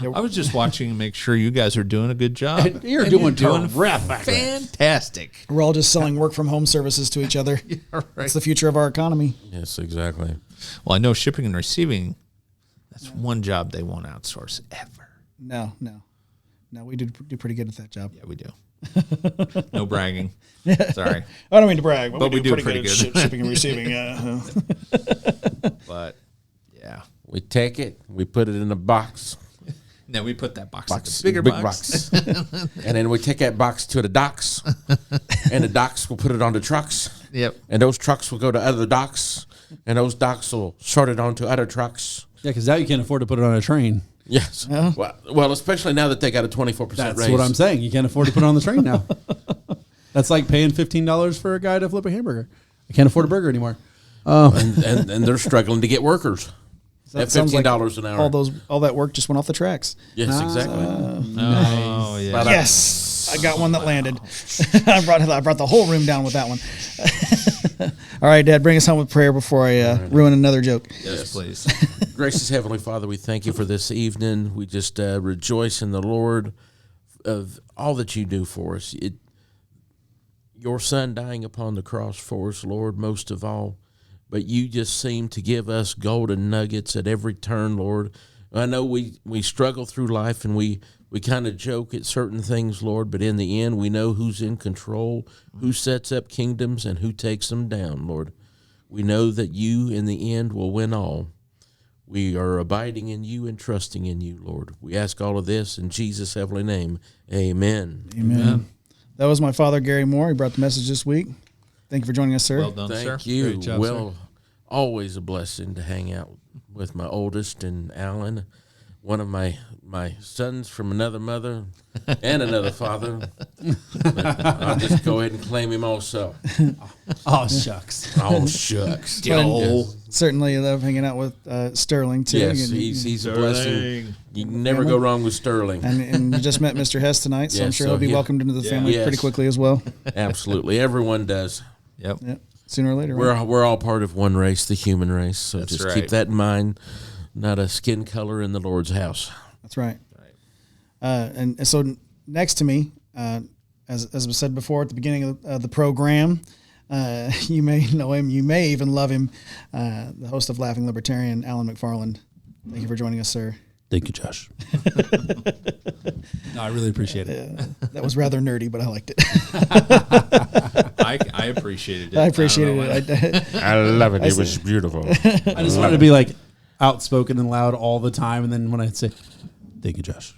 I was just watching to make sure you guys are doing a good job. You're doing terrific. Fantastic. We're all just selling work from home services to each other. Yeah, right. It's the future of our economy. Yes, exactly. Well, I know shipping and receiving, that's one job they won't outsource ever. No, we do pretty good at that job. Yeah, we do. No bragging. Sorry. I don't mean to brag, but we do pretty good good. at shipping and receiving. But, yeah. We take it, we put it in a box. Now we put that box in the bigger box. And then we take that box to the docks, and the docks will put it on the trucks. Yep. And those trucks will go to other docks, and those docks will sort it onto other trucks. Yeah, because now you can't afford to put it on a train. Yes. Yeah. Well, especially now that they got a 24% That's raise. what I'm saying. You can't afford to put it on the train now. That's like paying $15 for a guy to flip a hamburger. I can't afford a burger anymore. And they're struggling to get workers. So At sounds like $15 an hour. All that work just went off the tracks. Yes, exactly. Oh, yeah. Yes, I got one that landed. I brought the whole room down with that one. All right, Dad, bring us home with prayer before I ruin another joke. Yes, please. Gracious Heavenly Father, we thank you for this evening. We just rejoice in the Lord of all that you do for us. Your Son dying upon the cross for us, Lord, most of all. But you just seem to give us golden nuggets at every turn, Lord. I know we struggle through life and we kind of joke at certain things, Lord, but in the end we know who's in control, who sets up kingdoms, and who takes them down, Lord. We know that you, in the end, will win all. We are abiding in you and trusting in you, Lord. We ask all of this in Jesus' heavenly name. Amen. Amen. That was my father, Gary Moore. He brought the message this week. Thank you for joining us, sir. Well done, sir. Thank you. Great job, well, sir. Always a blessing to hang out with my oldest and Alan, one of my sons from another mother and another father. But I'll just go ahead and claim him also. Oh, shucks. Oh, shucks. Certainly love hanging out with Sterling, too. Yes, he's a blessing. You can never go wrong with Sterling. And you just met Mr. Hess tonight, so I'm Yes, sure so he'll be he- welcomed into the family Yes. pretty quickly as well. Absolutely. Everyone does. Yep. Yeah, sooner or later. Right? We're all part of one race, the human race. So That's just right. keep that in mind. Not a skin color in the Lord's house. That's right. And so next to me, as was said before at the beginning of the program, you may know him, you may even love him, the host of Laughing Libertarian, Alan McFarland. Thank you for joining us, sir. Thank you, Josh. No, I really appreciate it. That was rather nerdy, but I liked it. I appreciated it. I appreciated it. I love it. It was beautiful. I just wanted to be like outspoken and loud all the time, and then when I'd say, "Thank you, Josh."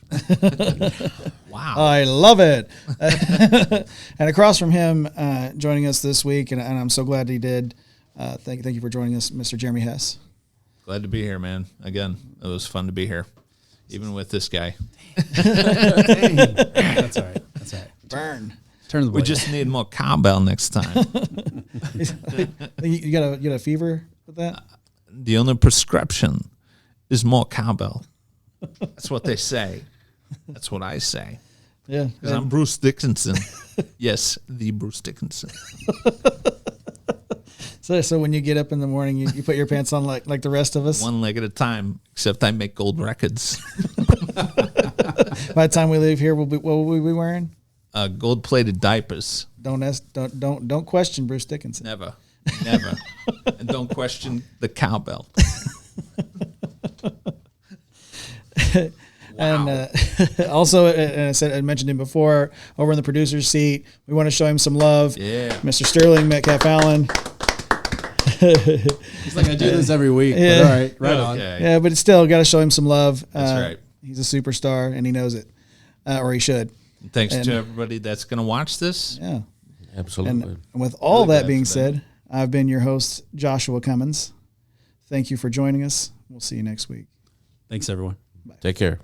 Wow. I love it. And across from him, joining us this week, and I'm so glad he did. Thank you for joining us, Mr. Jeremy Hess. Glad to be here, man. Again, it was fun to be here, even with this guy. That's all right. That's all right. Burn. Turn the We blade. just need more cowbell next time. You got a fever with that? The only prescription is more cowbell. That's what they say. That's what I say. Yeah. Because I'm Bruce Dickinson. Yes, the Bruce Dickinson. So when you get up in the morning, you put your pants on like the rest of us. One leg at a time, except I make gold records. By the time we leave here, what will we be wearing? Gold-plated diapers. Don't question Bruce Dickinson. Never. And don't question the cowbell. And also, I mentioned him before, over in the producer's seat, we want to show him some love. Yeah. Mr. Sterling Metcalf Allen. It's like I do this every week. Yeah. But all right, right on. Okay. Yeah, but it's still got to show him some love. That's right. He's a superstar, and he knows it, or he should. Thanks to everybody that's going to watch this. Yeah. Absolutely. And with all Really that glad being for them. said, I've been your host, Joshua Cummins. Thank you for joining us. We'll see you next week. Thanks, everyone. Take care.